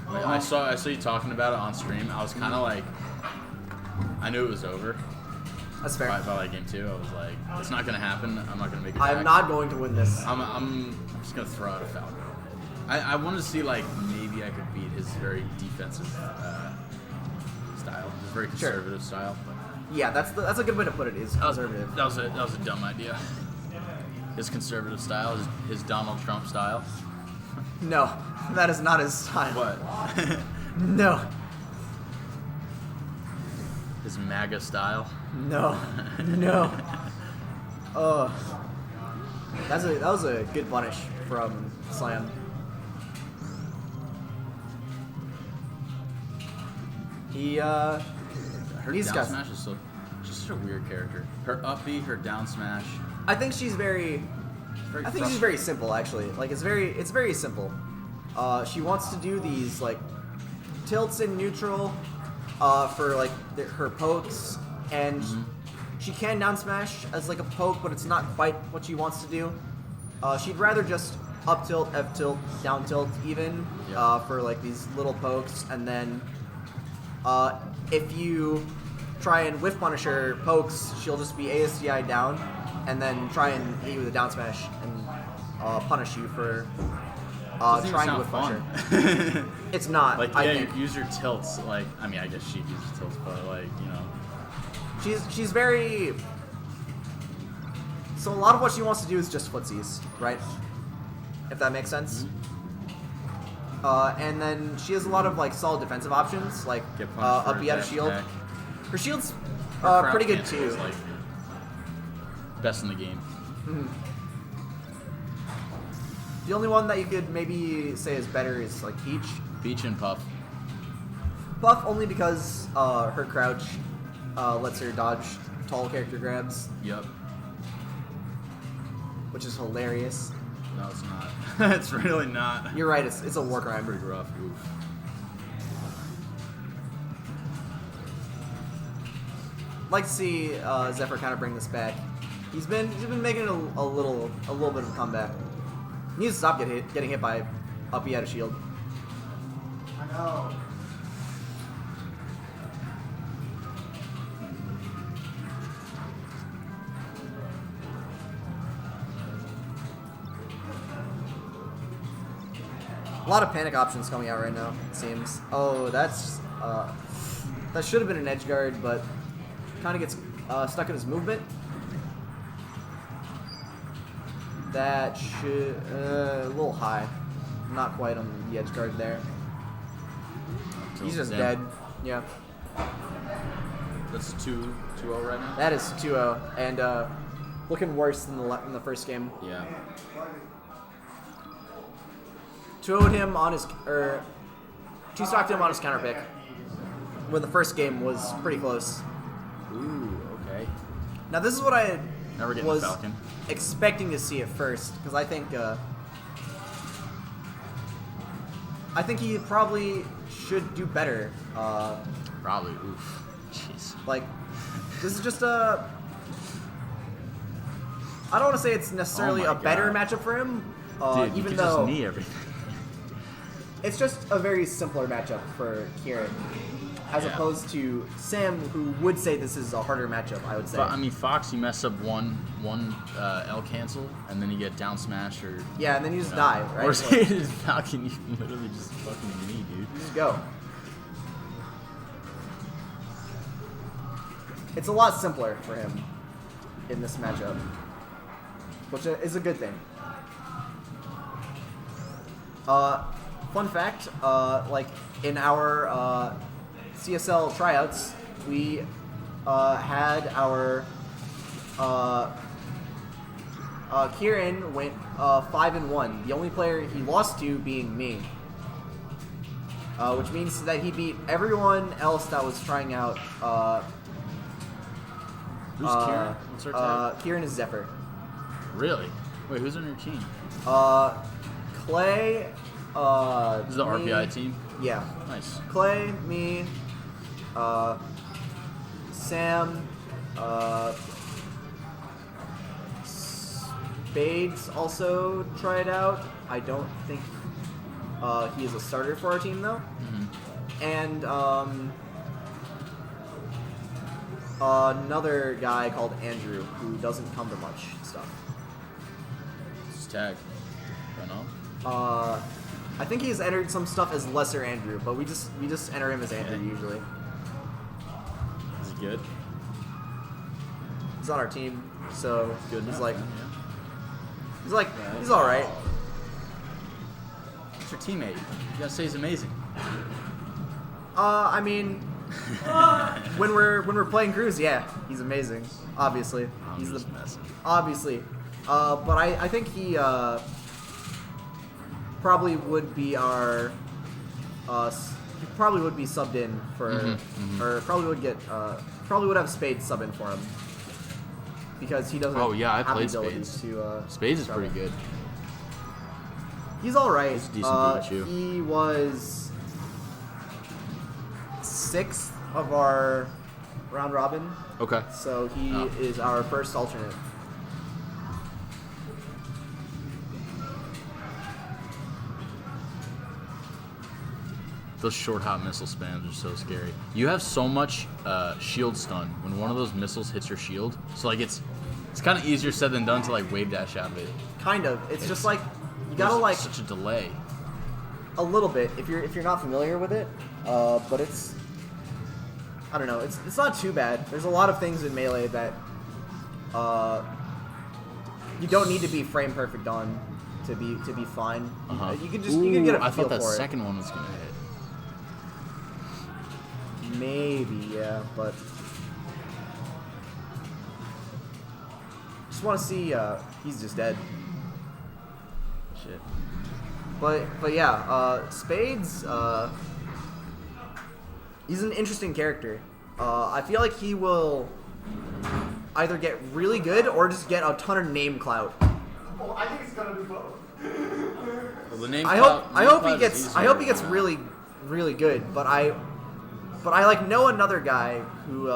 Like, I saw you talking about it on stream. I was kind of like, I knew it was over That's fair. by like game 2. I was like, it's not gonna happen. I'm not gonna make it. I'm back. not going to win this. I'm just gonna throw out a Falcon. I want to see like maybe I could beat his very defensive style, his very conservative style. Yeah, that's a good way to put it. Is conservative. That was a dumb idea. His conservative style, his Donald Trump style. No, that is not his style. What? No, His MAGA style. no, no. That was a good punish from Slam. Her These down guys- smash is just such a weird character. Her up B, her down smash. I think she's very. I think she's very simple actually. Like it's very simple. She wants to do these like tilts in neutral for like her pokes, and she can down smash as like a poke, but it's not quite what she wants to do. She'd rather just up tilt, F tilt, down tilt even Yeah. for like these little pokes, and then if you try and whiff punish her pokes, she'll just be ASDI down, and then try and hit you with a down smash and punish you for Doesn't even trying to sound whiff punish fun. her. It's not. Like, I yeah, think you use your tilts. Like, I mean, I guess she uses tilts, but like, you know. she's very. So a lot of what she wants to do is just footsies, right? If that makes sense. And then she has a lot of like solid defensive options, like Get punished for up B out of dash shield. attack. Her shield's Her crowd pretty good cancel too. is, like, best in the game. The only one that you could maybe say is better is like Peach. Peach and Puff. Puff only because her crouch lets her dodge tall character grabs, Yep. which is hilarious. No, it's not. It's really not. You're right, it's a war crime. Pretty rough. Oof. Like to see Zephyr kind of bring this back. He's been making a little bit of a comeback. He needs to stop getting hit by up B out of shield. I know. A lot of panic options coming out right now, it seems. Oh, that's that should have been an edge guard, but kind of gets stuck in his movement. That should a little high, not quite on the edge guard there. He's just dead. Yeah, That's 2-0 right now? that is 2-0 and looking worse than the first game. Yeah. 2-0'd him on his two-stocked him on his counter pick. When the first game was pretty close. Ooh, okay. Now this is what I Never getting was the Falcon. expecting to see at first, because I think he probably should do better. Probably. Oof. Jeez. Like, this is just a. I don't want to say it's necessarily Oh a my better God. matchup for him, Dude, you even could though just knee everything. it's just a very simpler matchup for Kieran, as Yeah. opposed to Sam, who would say this is a harder matchup. I would say. But I mean, Fox, you mess up one L cancel, and then you get down smash or. yeah, and then you just you know, die, right? Or Like, say it is Falcon, you can literally just fucking knee, dude. just go. It's a lot simpler for him in this matchup, which is a good thing. Fun fact, like in our CSL tryouts, we had our Kieran went 5-1. The only player he lost to being me, which means that he beat everyone else that was trying out. Who's Kieran? What's her tag? Kieran is Zephyr. Really? Wait, who's on your team? Clay. This is the me- RPI team? Yeah. Nice. Clay, me, Sam, Spades also tried out. I don't think he is a starter for our team though. And another guy called Andrew who doesn't come to much stuff. What's his tag? Don't know. I think he's entered some stuff as Lesser Andrew, but we just enter him as Andrew Yeah. usually. Is he good? He's on our team, so Good he's enough, like then, yeah. he's all right. What's your teammate? You gotta say he's amazing. I mean, when we're playing Cruz, yeah, he's amazing. Obviously, I'm he's just the messing. obviously, but I think he probably would be our he probably would be subbed in for or probably would get probably would have Spades sub in for him because he doesn't. Oh, yeah, I have the played ability Spades. To, Spades is travel. pretty good. He's all right. He's a decent Pikachu. He was 6th of our round robin, Okay. so he Oh. is our first alternate. Those short hop missile spams are so scary. You have so much shield stun when one of those missiles hits your shield. So like it's kind of easier said than done to like wave dash out of it. Kind of. It's just like you gotta There's like such a delay. a little bit if you're not familiar with it. But it's I don't know. It's not too bad. There's a lot of things in Melee that you don't need to be frame perfect on to be fine. You can just you can get a I feel thought that for it. second one was gonna hit. Maybe, yeah, but just want to see. He's just dead. Shit. But yeah, Spades. He's an interesting character. I feel like he will either get really good or just get a ton of name clout. Well, I think he's gonna do both. Well, the name I hope he gets really good. But I like know another guy who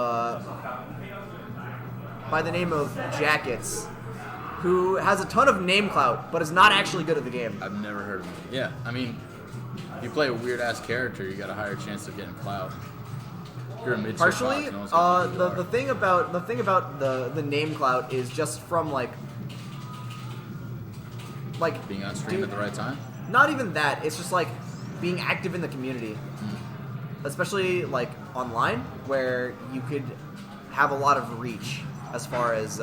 by the name of Jackets, who has a ton of name clout but is not actually good at the game. I've never heard of him. Yeah, I mean, if you play a weird ass character, you got a higher chance of getting clout. If you're a mid Partially, the thing about the name clout is just from like being on stream at the right time. Not even that. It's just like being active in the community, especially like online, where you could have a lot of reach as far as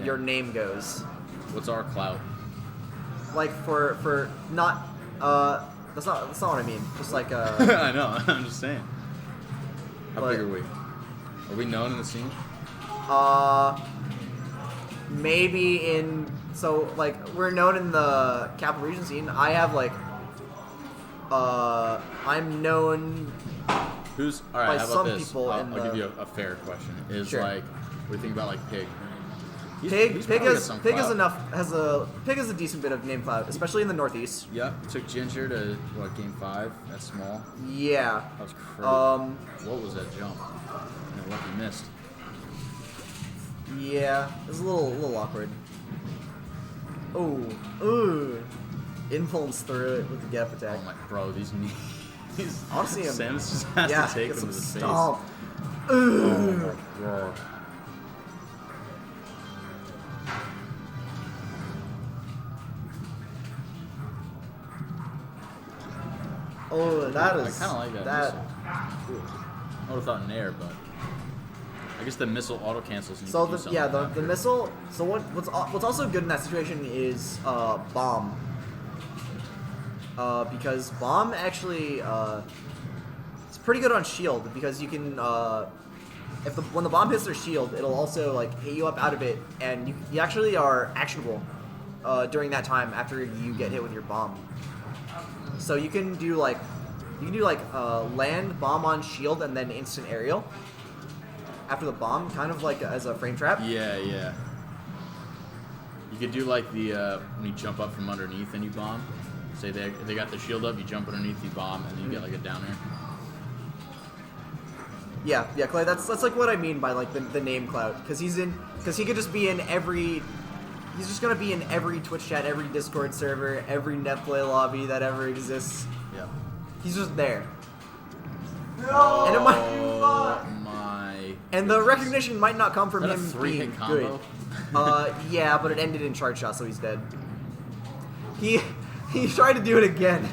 your name goes. What's our clout? Like for not that's not what I mean. Just like I know. I'm just saying. How But- big are we? Are we known in the scene? maybe in like we're known in the Capital Region scene. I have like I'm known Who's all right? by How about some this? people I'll in give the- you a fair question. Is Sure. like, what do you think about like Pig? Pig He's probably got has some Pig has clout. enough Pig has a decent bit of name clout, especially in the Northeast. Yep. Took Ginger to what, game 5? That's small. Yeah. That was crazy. What was that jump? And lucky missed. Yeah, it was a little awkward. Oh, ooh, impulse through it with the get up attack. Oh my, bro, these knees. Honestly, Samus just has yeah, to take get them to some the face. stomp. Oh Ooh. my god. Oh, that I is. kind of like that. Missile. Cool. I would have thought Nair, but I guess the missile auto cancels. And you So can do the something the after. missile. So what's also good in that situation is bomb. Because bomb actually it's pretty good on shield because you can when the bomb hits their shield, it'll also like hit you up out of it, and you actually are actionable during that time after you get hit with your bomb. So you can do like land, bomb on shield, and then instant aerial after the bomb, kind of like as a frame trap. Yeah, yeah. You could do like the when you jump up from underneath and you bomb. Say they got the shield up, you jump underneath, you bomb, and then you get like a down air. Yeah, Clay. That's like what I mean by like the name clout, because he could just be in every. He's just gonna be in every Twitch chat, every Discord server, every Netplay lobby that ever exists. Yeah. He's just there. No! And it might- Oh my. And the recognition might not come from Is that a him 3-hit being combo? good. Yeah, but it ended in charge shot, so he's dead. He tried to do it again.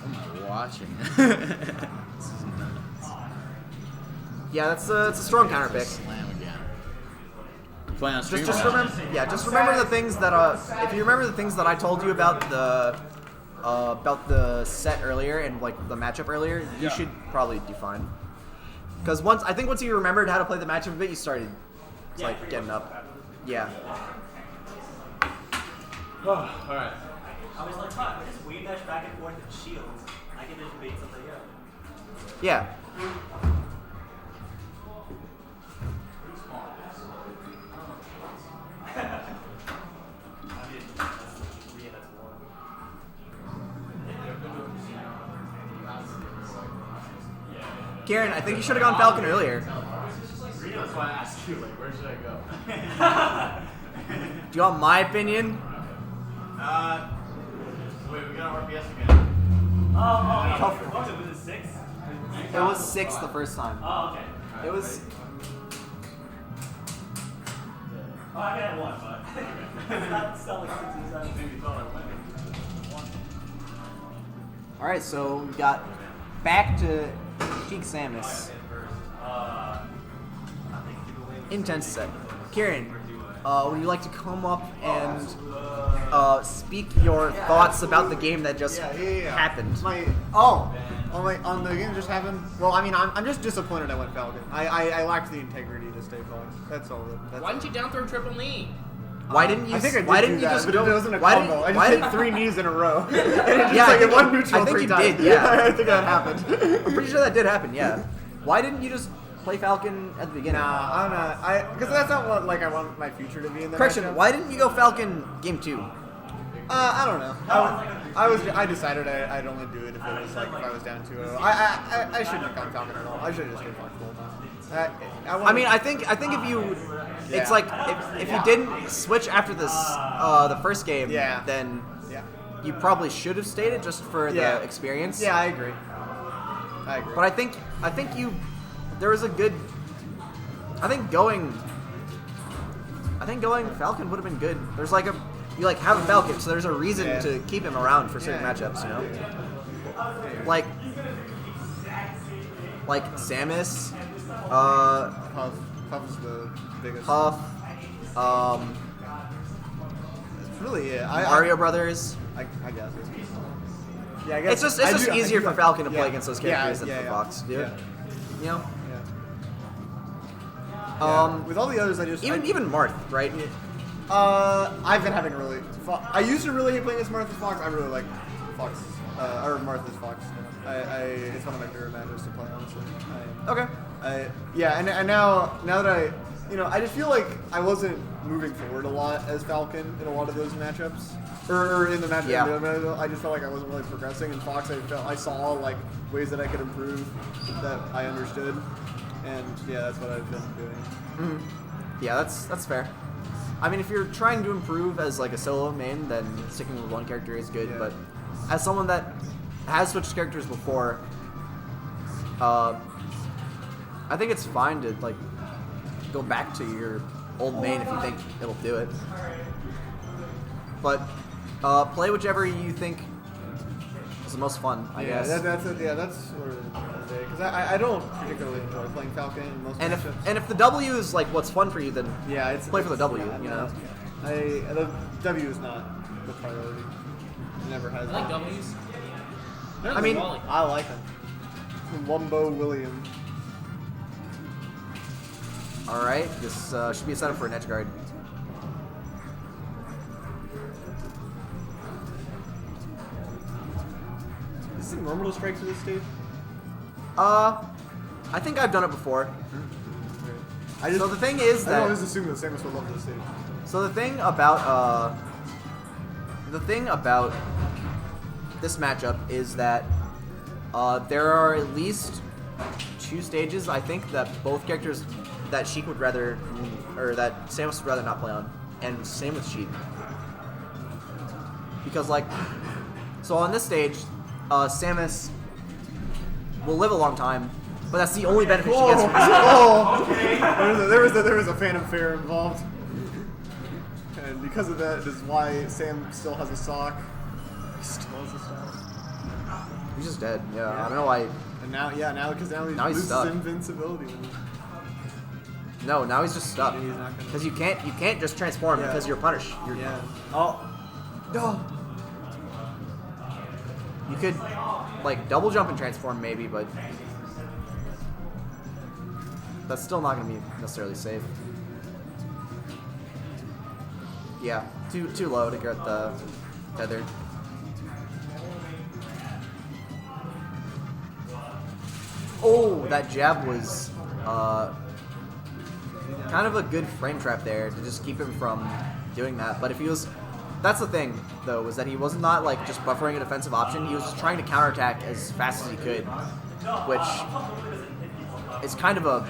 What am I watching? This is nuts. Yeah, it's a strong counter pick. Slam again. You playing on stream? Just or not? remember, just remember the things that if you remember the things that I told you about the set earlier and like the matchup earlier, you should probably do fine. Because once you remembered how to play the matchup a bit, you started like getting up. Yeah. Alright. I was like, fuck, I just wave dash back and forth with shields. I can just bait something up. Yeah. Karen, I think you should have gone Falcon earlier. That's why I asked you, like, where should I go? Do you want my opinion? Was it 6? It was 6 the first time. Oh, okay. It was. Oh, I got 1, but it's not selling 6 and 7. Maybe thought I went. All right, so we got back to Sheik Samus. Intense set. Kieran, would you like to come up and speak your thoughts about the game that just happened? On the game that just happened. Well, I mean, I'm just disappointed I went Falcon. I lacked the integrity to stay Fox. That's all. Why didn't you down throw triple knee? Why didn't you? I think I did why do didn't that, you just but go? it wasn't a why combo. didn't- I why just hit didn't- 3 knees in a row. And it just Yeah, I like think it one you- neutral I think 3 you times. did, yeah. I think that happened. I'm pretty sure that did happen. Yeah. Why didn't you just play Falcon at the beginning? Nah, I'm not. Because that's not what I want my future to be in the Correction. matchup. Why didn't you go Falcon game 2? I don't know. I decided I'd only do it if it was like if I was down 2-0. I shouldn't have gone Falcon at all. I should have just stayed Fox the whole time. I mean, I think if you, it's like if you didn't switch after this the first game, then Yeah. you probably should have stayed it just for Yeah. the experience. Yeah, I agree. But I think there was a good. I think going Falcon would have been good. There's like you have a Falcon, so there's a reason Yeah. to keep him around for certain Yeah. matchups, you know. Like Samus, Puff is the biggest. Puff, It's really it. Mario Brothers. I guess. Yeah, I guess. It's just easier for Falcon to play against those characters than for yeah. Fox to do it. You know. Yeah. With all the others, Even Marth, right? I've been having really. I used to really hate playing against Martha's Fox. I really like Fox, or Martha's Fox. It's one of my favorite matches to play, honestly. Okay. And now that I just feel like I wasn't moving forward a lot as Falcon in a lot of those matchups, or in the matchup. Yeah. I just felt like I wasn't really progressing. In Fox, I saw like ways that I could improve that I understood, and yeah, that's what I've been doing. Mm-hmm. Yeah, that's fair. I mean, if you're trying to improve as like a solo main, then sticking with one character is good. Yeah. But as someone that has switched characters before, I think it's fine to like go back to your old main if you think it'll do it. But play whichever you think is the most fun, I guess. That's sort of the because I don't particularly enjoy playing Falcon in most matchups. And if the W is like what's fun for you, then It's play for the W. yeah, You know. the W is not the priority. It never has. I like W's. I mean, I like him. Wumbo William. all right, this should be a setup for an edge guard. Is it normal to strike to this stage? I think I've done it before. So the thing is I that always assume that Samus would love this stage. So the thing about this matchup is that there are at least 2 stages I think that both characters that Sheik would rather, or that Samus would rather not play on, and same with Sheik. Because so on this stage, Samus will live a long time, but that's the only benefit she gets from this. There was a Phantom Fair involved, and because of that is why Sam still has a sock. He still has a sock. He's just dead. Yeah, I don't know why. And now he Now he's loses stuck. invincibility. No, now he's just stuck. Yeah, he's not gonna- Because you can't just transform Yeah. because you're punished. Yeah. Oh. You could like double jump and transform maybe, but that's still not going to be necessarily safe. Yeah, too low to get the tether. Oh, that jab was kind of a good frame trap there to just keep him from doing that. But if he was, that's the thing though, was that he was not like just buffering a defensive option. He was just trying to counterattack as fast as he could, which is kind of a,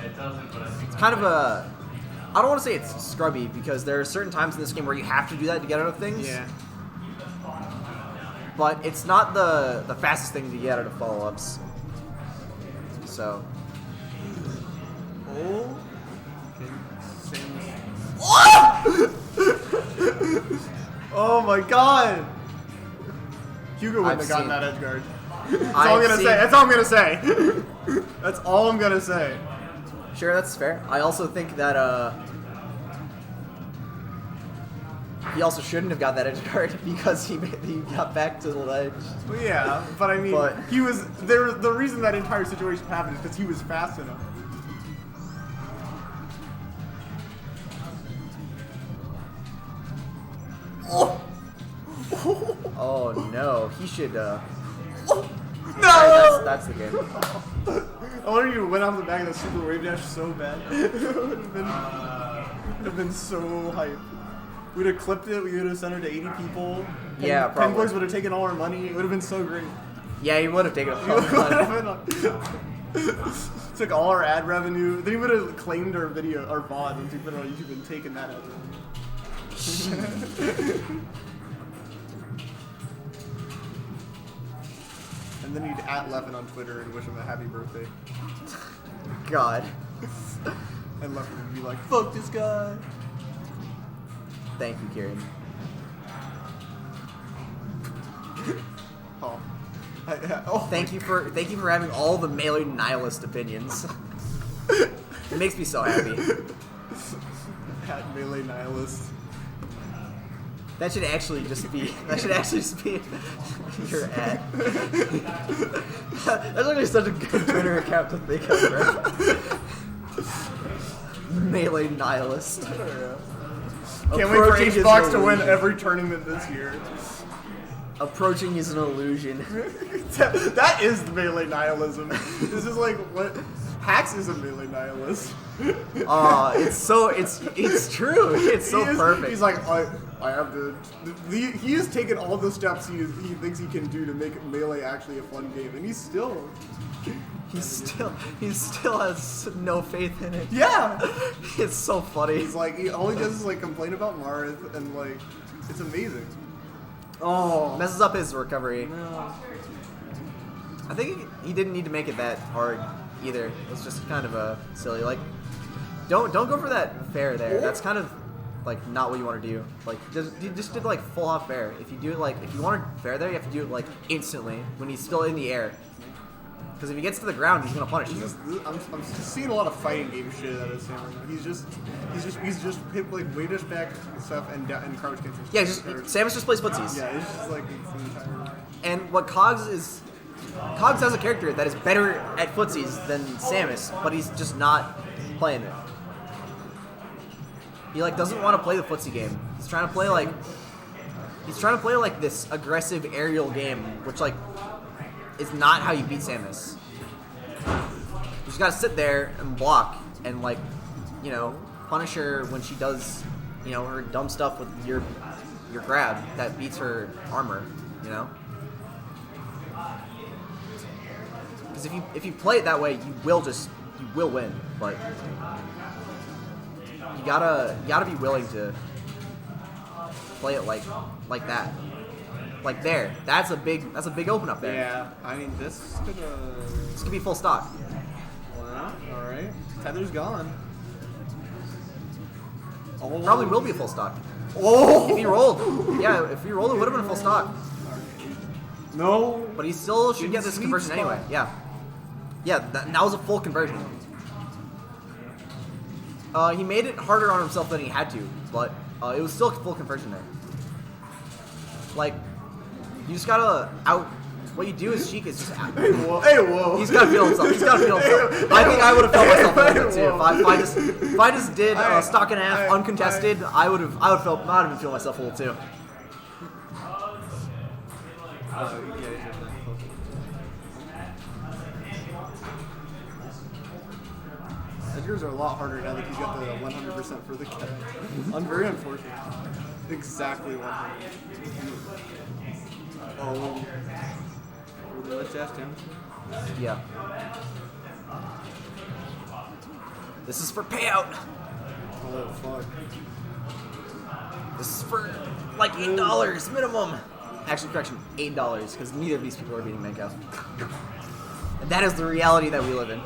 I don't want to say it's scrubby because there are certain times in this game where you have to do that to get out of things. Yeah. but it's not the fastest thing to get out of follow-ups. So. Oh. Okay. Oh my god! Hugo wouldn't have gotten that edge guard. That's all I'm gonna say. That's all I'm gonna say. That's all I'm gonna say. Sure, that's fair. I also think that he also shouldn't have got that edge guard because he got back to the ledge. Well, yeah, but I mean, he was there. The reason that entire situation happened is because he was fast enough. Oh no, he should. No, No! that's the game. I wonder if you went off the back of the super wave dash so bad. It would have been so hype. We'd have clipped it. We would have sent it to 80 people. Yeah, probably. Penguins would have taken all our money. It would have been so great. Yeah, he would have taken a fun. Took all our ad revenue. Then he would have claimed our video, our VOD, and put it on YouTube and taken that ad revenue. And then he'd at Levin on Twitter and wish him a happy birthday. God. And Levin would be like, "Fuck this guy." Thank you, Kieran. Oh. Thank you for having all the Melee nihilist opinions. It makes me so happy. At Melee Nihilist. That should actually just be your ad. That's actually such a good Twitter account to think of, right? Melee nihilist. Can't wait for Xbox to win every tournament this year. Approaching is an illusion. That is the Melee nihilism. This is like what Hax is a Melee nihilist. It's true. It's so perfect. He's like, I have to. He has taken all the steps he thinks he can do to make Melee actually a fun game, and he still has no faith in it. Yeah, it's so funny. He's like, all he does is like complain about Marth, and like, it's amazing. Oh, messes up his recovery. No. I think he didn't need to make it that hard either. It's just kind of a silly, like, don't go for that fair there. That's kind of like not what you want to do. Like, you just did like full hop fair. If you do it like, if you want to fair there, you have to do it like instantly when he's still in the air. Because if he gets to the ground, he's gonna punish you. I'm seeing a lot of fighting game shit out of Sam. He's just hit like way dash back stuff and crouch cancel. Yeah, Samus just plays footsies. Yeah, it's just like it's the entire. And what Cogs has a character that is better at footsies than Samus, but he's just not playing it. He like doesn't want to play the footsie game. He's trying to play like this aggressive aerial game, which like is not how you beat Samus. You just gotta sit there and block and like, you know, punish her when she does, you know, her dumb stuff with your grab that beats her armor, you know? Because if you play it that way, you will win, but you gotta be willing to play it like that. Like there, that's a big open up there. Yeah, I mean this could be full stock. Well, all right. Tether's gone. Oh. Probably will be a full stock. Oh! If he rolled, yeah, if he rolled, it would have been a full stock. No. But he still should get this conversion anyway. Yeah. Yeah, that was a full conversion. He made it harder on himself than he had to, but it was still a full conversion there. Like, you just gotta what you do is Sheik is just out. Hey, whoa. He's gotta feel himself. I think I would have felt myself a little bit too. If I just did stock and a half uncontested, I would have been feeling myself a little too. Edgars are a lot harder now that he's got the 100% for the catch. Very unfortunate. Exactly 100. Oh. Let's ask him. Yeah. This is for payout. Oh, fuck. This is for like $8 minimum. Actually, correction, $8 because neither of these people are beating Manko. And that is the reality that we live in.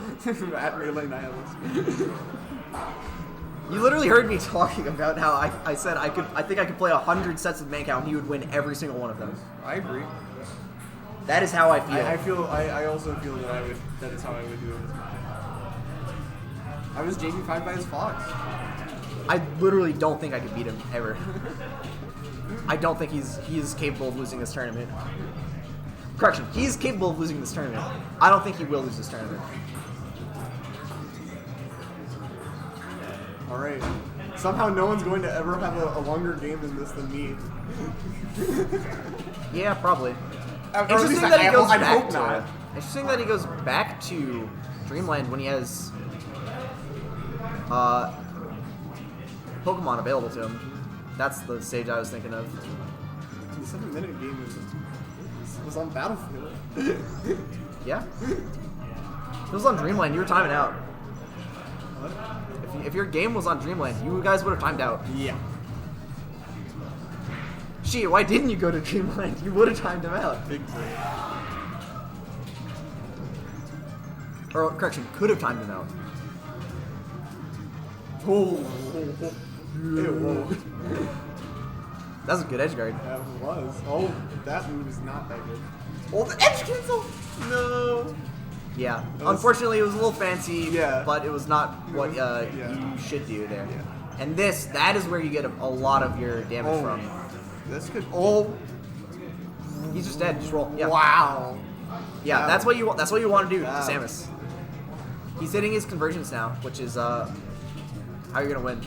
At Melee Nihilist. You literally heard me talking about how I said I think I could play 100 sets of Manko and he would win every single one of them. I agree. That is how I feel. I also feel that that is how I would do it. I was JP5 by his Fox. I literally don't think I could beat him ever. I don't think he is capable of losing this tournament. Correction, he's capable of losing this tournament. I don't think he will lose this tournament. All right. Somehow no one's going to ever have a longer game in this than me. Yeah, probably. Or at Interesting least that he I goes hope back not. to it. Interesting that he goes back to Dreamland when he has Pokemon available to him. That's the stage I was thinking of. The 7-minute game was on Battlefield. Yeah. If it was on Dreamland, you were timing out. If your game was on Dreamland, you guys would have timed out. Yeah. Shit, why didn't you go to Dreamland? You would have timed him out. Big play. Or, correction, could have timed him out. Oh. Whoa. That's a good edge guard. That was. Oh, that move is not that good. Oh, the edge cancel! No! Yeah, was- unfortunately it was a little fancy, Yeah. but it was not what Yeah. you should do there. Yeah. And that is where you get a lot of your damage from. This could. Oh. He's just dead, just roll. Yeah. Wow. Yeah, Wow. that's what you want to do Wow. to Samus. He's hitting his conversions now, which is how you're gonna win.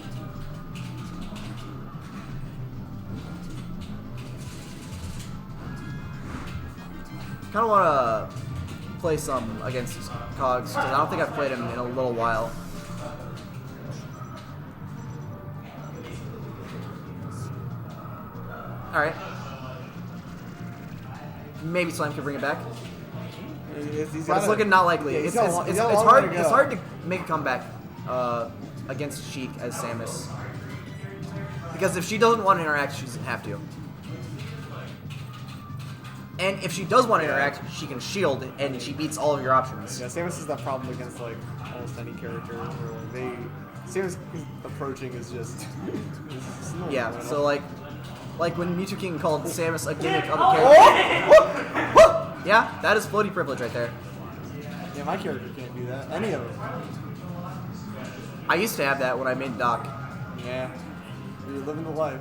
Kind of want to play some against Cogs because I don't think I've played him in a little while. All right. Maybe Slime can bring it back. But it's looking not likely. It's hard to make a comeback against Sheik as Samus. Because if she doesn't want to interact, she doesn't have to. And if she does want to interact, she can shield and she beats all of your options. Yeah, Samus is that problem against like almost any character where like, Samus approaching is just. It's not Yeah, right so off. like when Mewtwo King called Samus a gimmick of a character. Yeah, that is floaty privilege right there. Yeah, my character can't do that. Any of them. I used to have that when I made Doc, Yeah. You're living the life.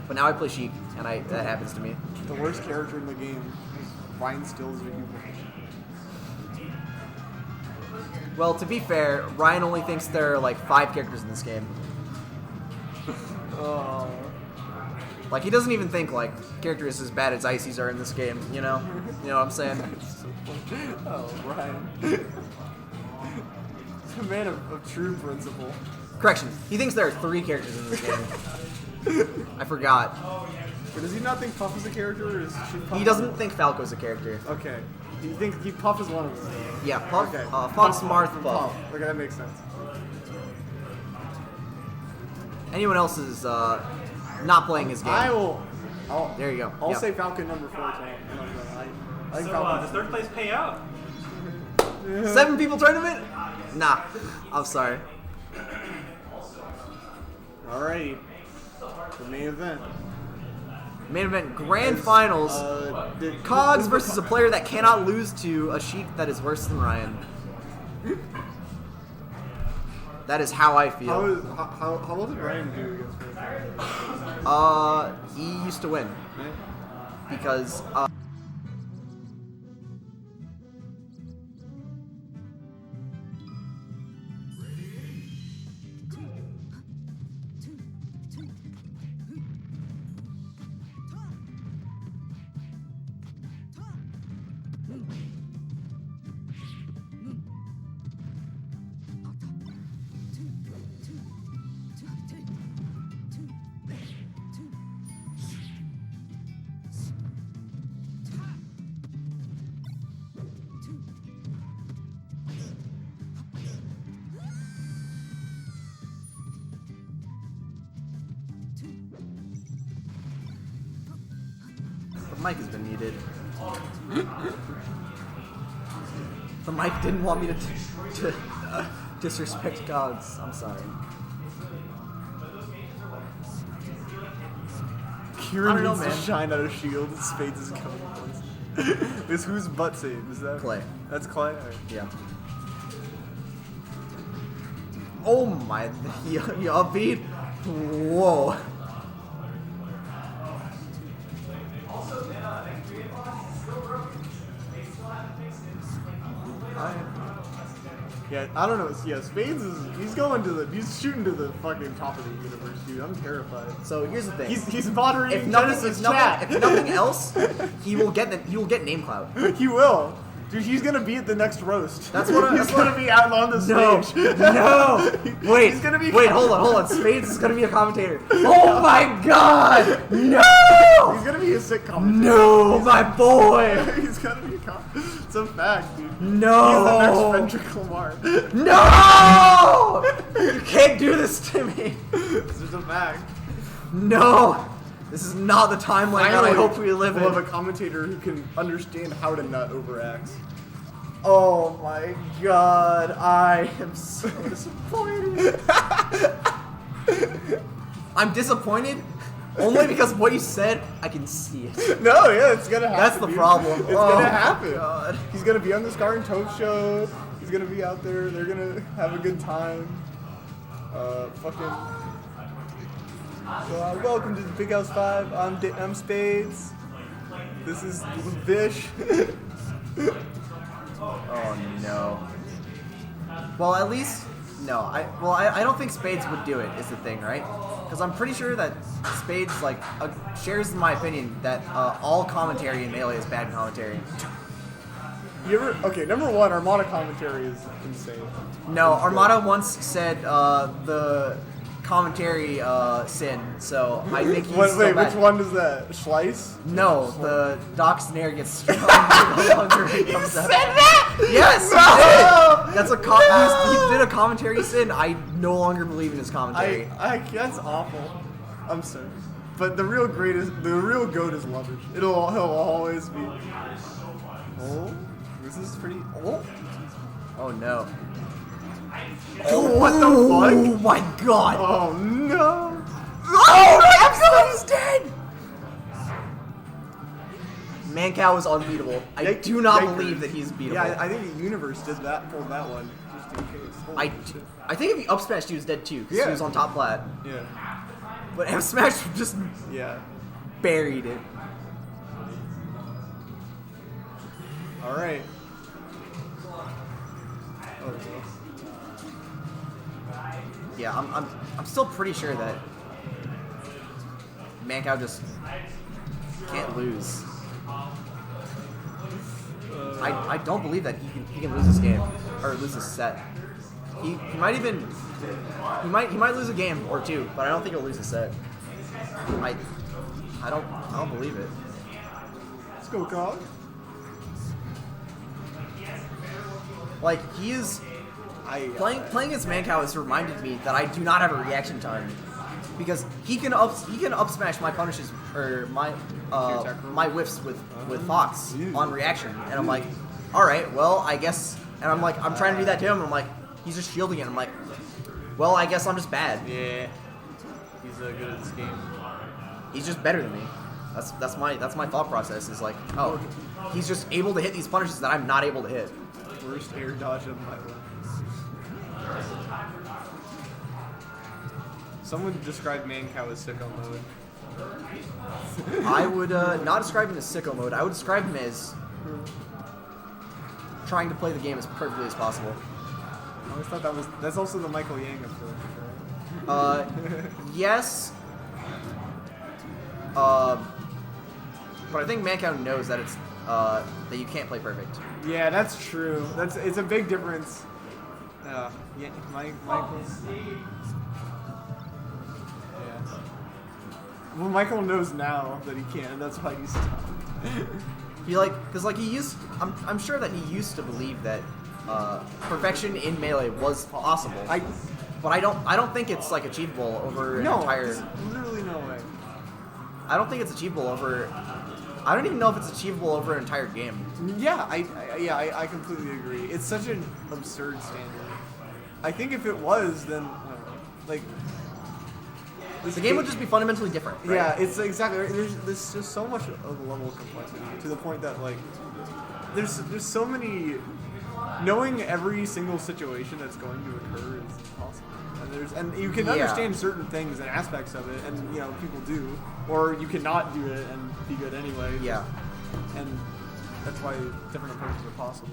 but now I play Sheik, and that happens to me. The worst character in the game is Ryan Stills or human. Well, to be fair, Ryan only thinks there are like 5 characters in this game. Oh. Like he doesn't even think like characters as bad as Ices are in this game. You know what I'm saying? Oh, Ryan. He's a man of true principle. Correction. He thinks there are 3 characters in this game. I forgot. But does he not think Puff is a character, or is she Puff? He doesn't think Falco's a character. Okay. You think Puff is one of them? Yeah, Puff, Okay. Fox, Marth, Puff. Okay, that makes sense. Anyone else is not playing his game. There you go. I'll Yep. say Falcon number 4. I think So, Falcon's does third place pay out? 7 people tournament? Nah, I'm sorry. Alrighty. The main event. Main event, grand finals. Cogs versus a player that cannot lose to a Sheik that is worse than Ryan. That is how I feel. How well did Ryan do against me? He used to win because mic has been muted. The mic didn't want me to disrespect gods. I'm sorry. Kieran I don't know, needs to man. shine out of shield. Spades is coming. Is whose butt save? Is that Clay. That's Clay. Alright. Yeah. Oh my, you upbeat? Whoa. Yeah, I don't know. Yeah, Spades he's shooting to the fucking top of the universe, dude. I'm terrified. So here's the thing. He's moderating if nothing, Genesis chat. if nothing else, he will get name cloud. He will. Dude, he's gonna be at the next roast. That's what he's gonna be out on the No, stage. no. Wait, He's gonna be hold on. Spades is gonna be a commentator. Oh my God, no! He's gonna be a sick commentator. No, my boy. He's gonna be a It's a fact, dude. No. He's the next Kendrick Lamar. No! You can't do this to me. This is a fact. No. This is not the timeline that I hope we live We'll in. have a commentator who can understand how to nut over Axe. Oh my God, I am so disappointed. I'm disappointed only because what you said, I can see it. No, yeah, it's gonna happen. That's the dude. problem. It's Oh gonna my happen. God. He's gonna be on the Scar and Toph show. He's gonna be out there. They're gonna have a good time. Welcome to the Big House 5. I'm Spades. This is Vish. Oh no. Well, at least no. I don't think Spades would do it. Is the thing, right? Because I'm pretty sure that Spades shares my opinion that all commentary in Melee is bad commentary. Okay, number one, Armada commentary is insane. No, Armada once said the commentary sin, so I think he's Wait, still bad. which one is that? Schleiss? No, the Doc Snare gets stronger the longer he comes out. that? Yes, No! he did. That's he did a commentary sin. I no longer believe in his commentary. That's awful. I'm sorry. But the real goat is Lovage. He'll always be. Oh, this is pretty. Oh no. Oh, what the Oh fuck? my God. Oh no. Oh, Absolute is dead. Mancow is unbeatable. I do not Yikers. believe that he's beatable. Yeah, I think the universe pulled that one just in case. I think if he up smashed, he was dead too, because Yeah. he was on top flat. Yeah. But M Smash just Yeah. buried it. All right. Oh, Yeah, I'm still pretty sure that Mancow just can't lose. I don't believe that he can lose this game or lose this set. He might lose a game or two, but I don't think he'll lose a set. I don't believe it. Let's go, Cog. Like he is playing as Mancow has reminded me that I do not have a reaction time. Because he can up smash my punishes or my whiffs with Fox on reaction, and I'm like, all right, well I guess, and I'm trying to do that to him, and I'm like, he's just shielding it. I'm like, well I guess I'm just bad. Yeah. He's good at this game. He's just better than me. That's my thought process is like, oh, he's just able to hit these punishes that I'm not able to hit. Worst air dodge of my life. Someone described Mancow as sicko mode. I would not describe him as sicko mode. I would describe him as trying to play the game as perfectly as possible. I always thought that's also the Michael Yang approach, right? Yes. But I think Mancow knows that it's that you can't play perfect. Yeah, that's true. It's a big difference. Yeah, Michael. Yeah. Well, Michael knows now that he can't. That's why he's stopped. I'm sure that he used to believe that perfection in Melee was possible. But I don't think it's like achievable over an entire. There's literally no way. I don't think it's achievable over I don't even know if it's achievable over an entire game. Yeah, I completely agree. It's such an absurd standard. I think if it was, then like The game would just be fundamentally different. Right? Yeah, it's exactly right. There's just so much of a level of complexity to the point that like there's so many. Knowing every single situation that's going to occur is impossible. And you can understand certain things and aspects of it, and people do, or you cannot do it and be good anyway. Yeah. And that's why different approaches are possible.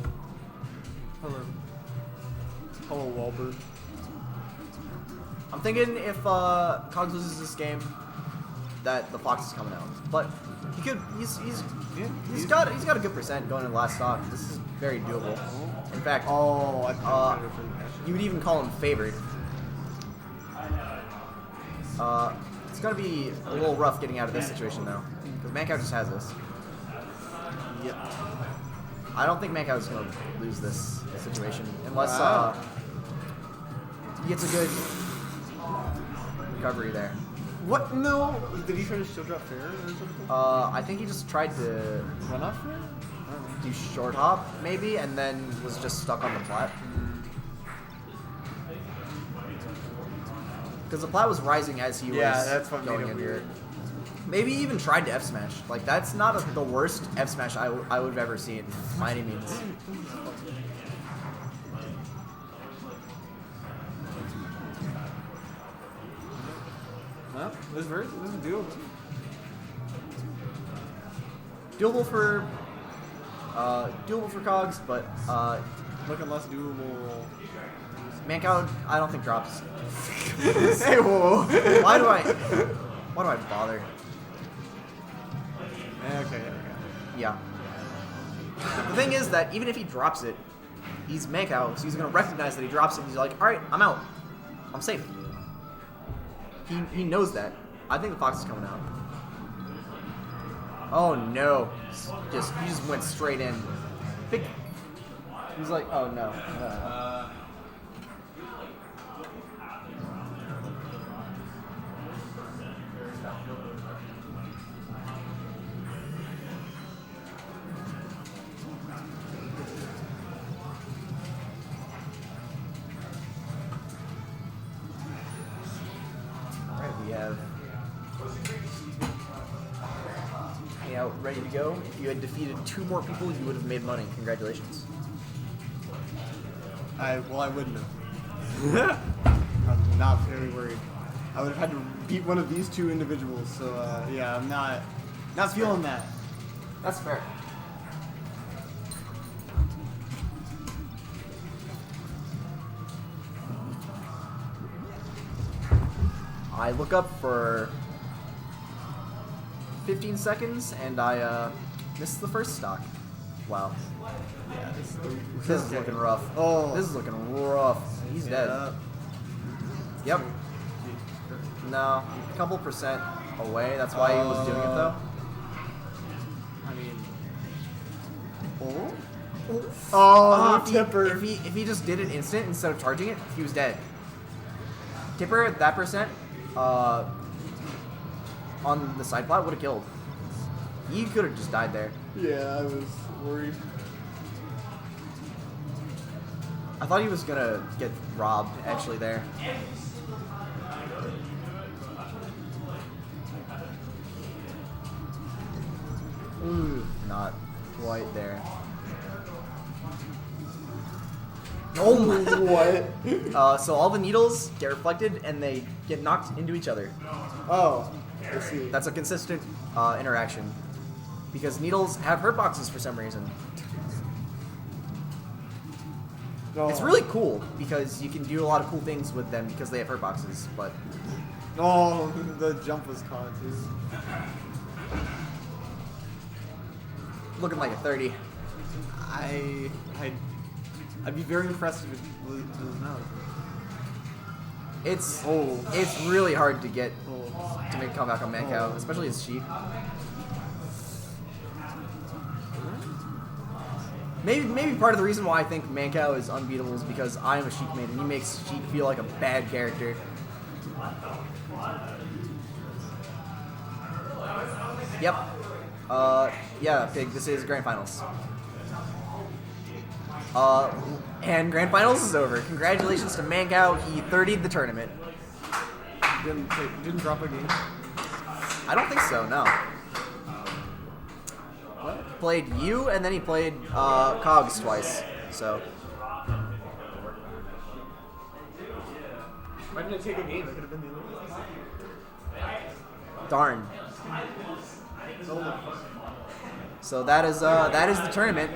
Hello, Wahlberg. I'm thinking if Cogs loses this game, that the Fox is coming out. But he could. He's got a good percent going in the last stock. This is very doable. In fact, you would even call him favored. It's gonna be a little rough getting out of this situation though, because Mancow just has this. Yep. I don't think Mancow is gonna lose this situation unless he gets a good recovery there. What? No. Did he try to shield drop fair or something? I think he just tried to Run off fair? do short hop maybe, and then was just stuck on the plat. Because the plat was rising as he was that's what going made it into weird. it. Maybe he even tried to F smash. Like that's not the worst F smash I would have ever seen by any means. Well, this is doable. Doable for Cogs, but Looking less doable. Mancow I don't think drops. Hey, whoa. Why do I bother? Okay. Yeah. The thing is that even if he drops it, he's Mancow, so he's gonna recognize that he drops it and he's like, alright, I'm out. I'm safe. He knows that. I think the Fox is coming out. Oh no. He just went straight in. He's like, oh no. Alright, we have ready to go. If you had defeated 2 more people, you would have made money. Congratulations. I wouldn't have. I'm not very worried. I would have had to beat one of these 2 individuals, so yeah, I'm not feeling that. That's fair. I look up for 15 seconds and I missed the first stock. Wow. Yeah, This is looking rough. Oh. This is looking rough. He's dead. Yep. No, a couple percent away. That's why he was doing it though. I mean. Oh, If Tipper. he just did it instant instead of charging it, he was dead. Tipper at that percent, on the side plot would have killed. He could have just died there. Yeah, I was worried. I thought he was gonna get robbed actually there. Ooh, not quite there. Oh my! What? So all the needles get reflected and they get knocked into each other. Oh, I see. That's a consistent interaction because needles have hurt boxes for some reason. No. It's really cool because you can do a lot of cool things with them because they have hurt boxes. But Oh, the jump was caught too. looking like a 30. I'd be very impressed if it was not. It's Oh. it's really hard to get Oh. to make a comeback on Mancow, especially as Sheik. Maybe part of the reason why I think Mancow is unbeatable is because I am a Sheik main and he makes Sheik feel like a bad character. Yep. Yeah, Pig, this is Grand Finals. And Grand Finals is over. Congratulations to Mancow. He 30'd the tournament. Didn't drop a game. I don't think so, no. What? Played you, and then he played Cogs twice, so. Why didn't it take a game? It could have been the other way. Darn. So that is the tournament.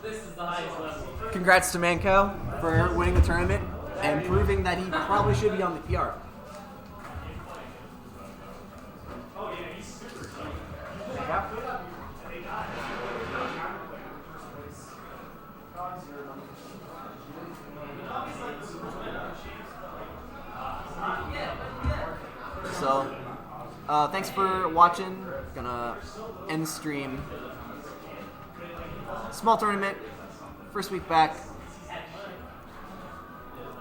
This is the highest level. Congrats to Manco for winning the tournament and proving that he probably should be on the PR. So, thanks for watching. Gonna end the stream. Small tournament, first week back.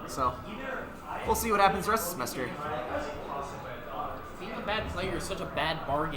So, we'll see what happens the rest of the semester. Being a bad player is such a bad bargain.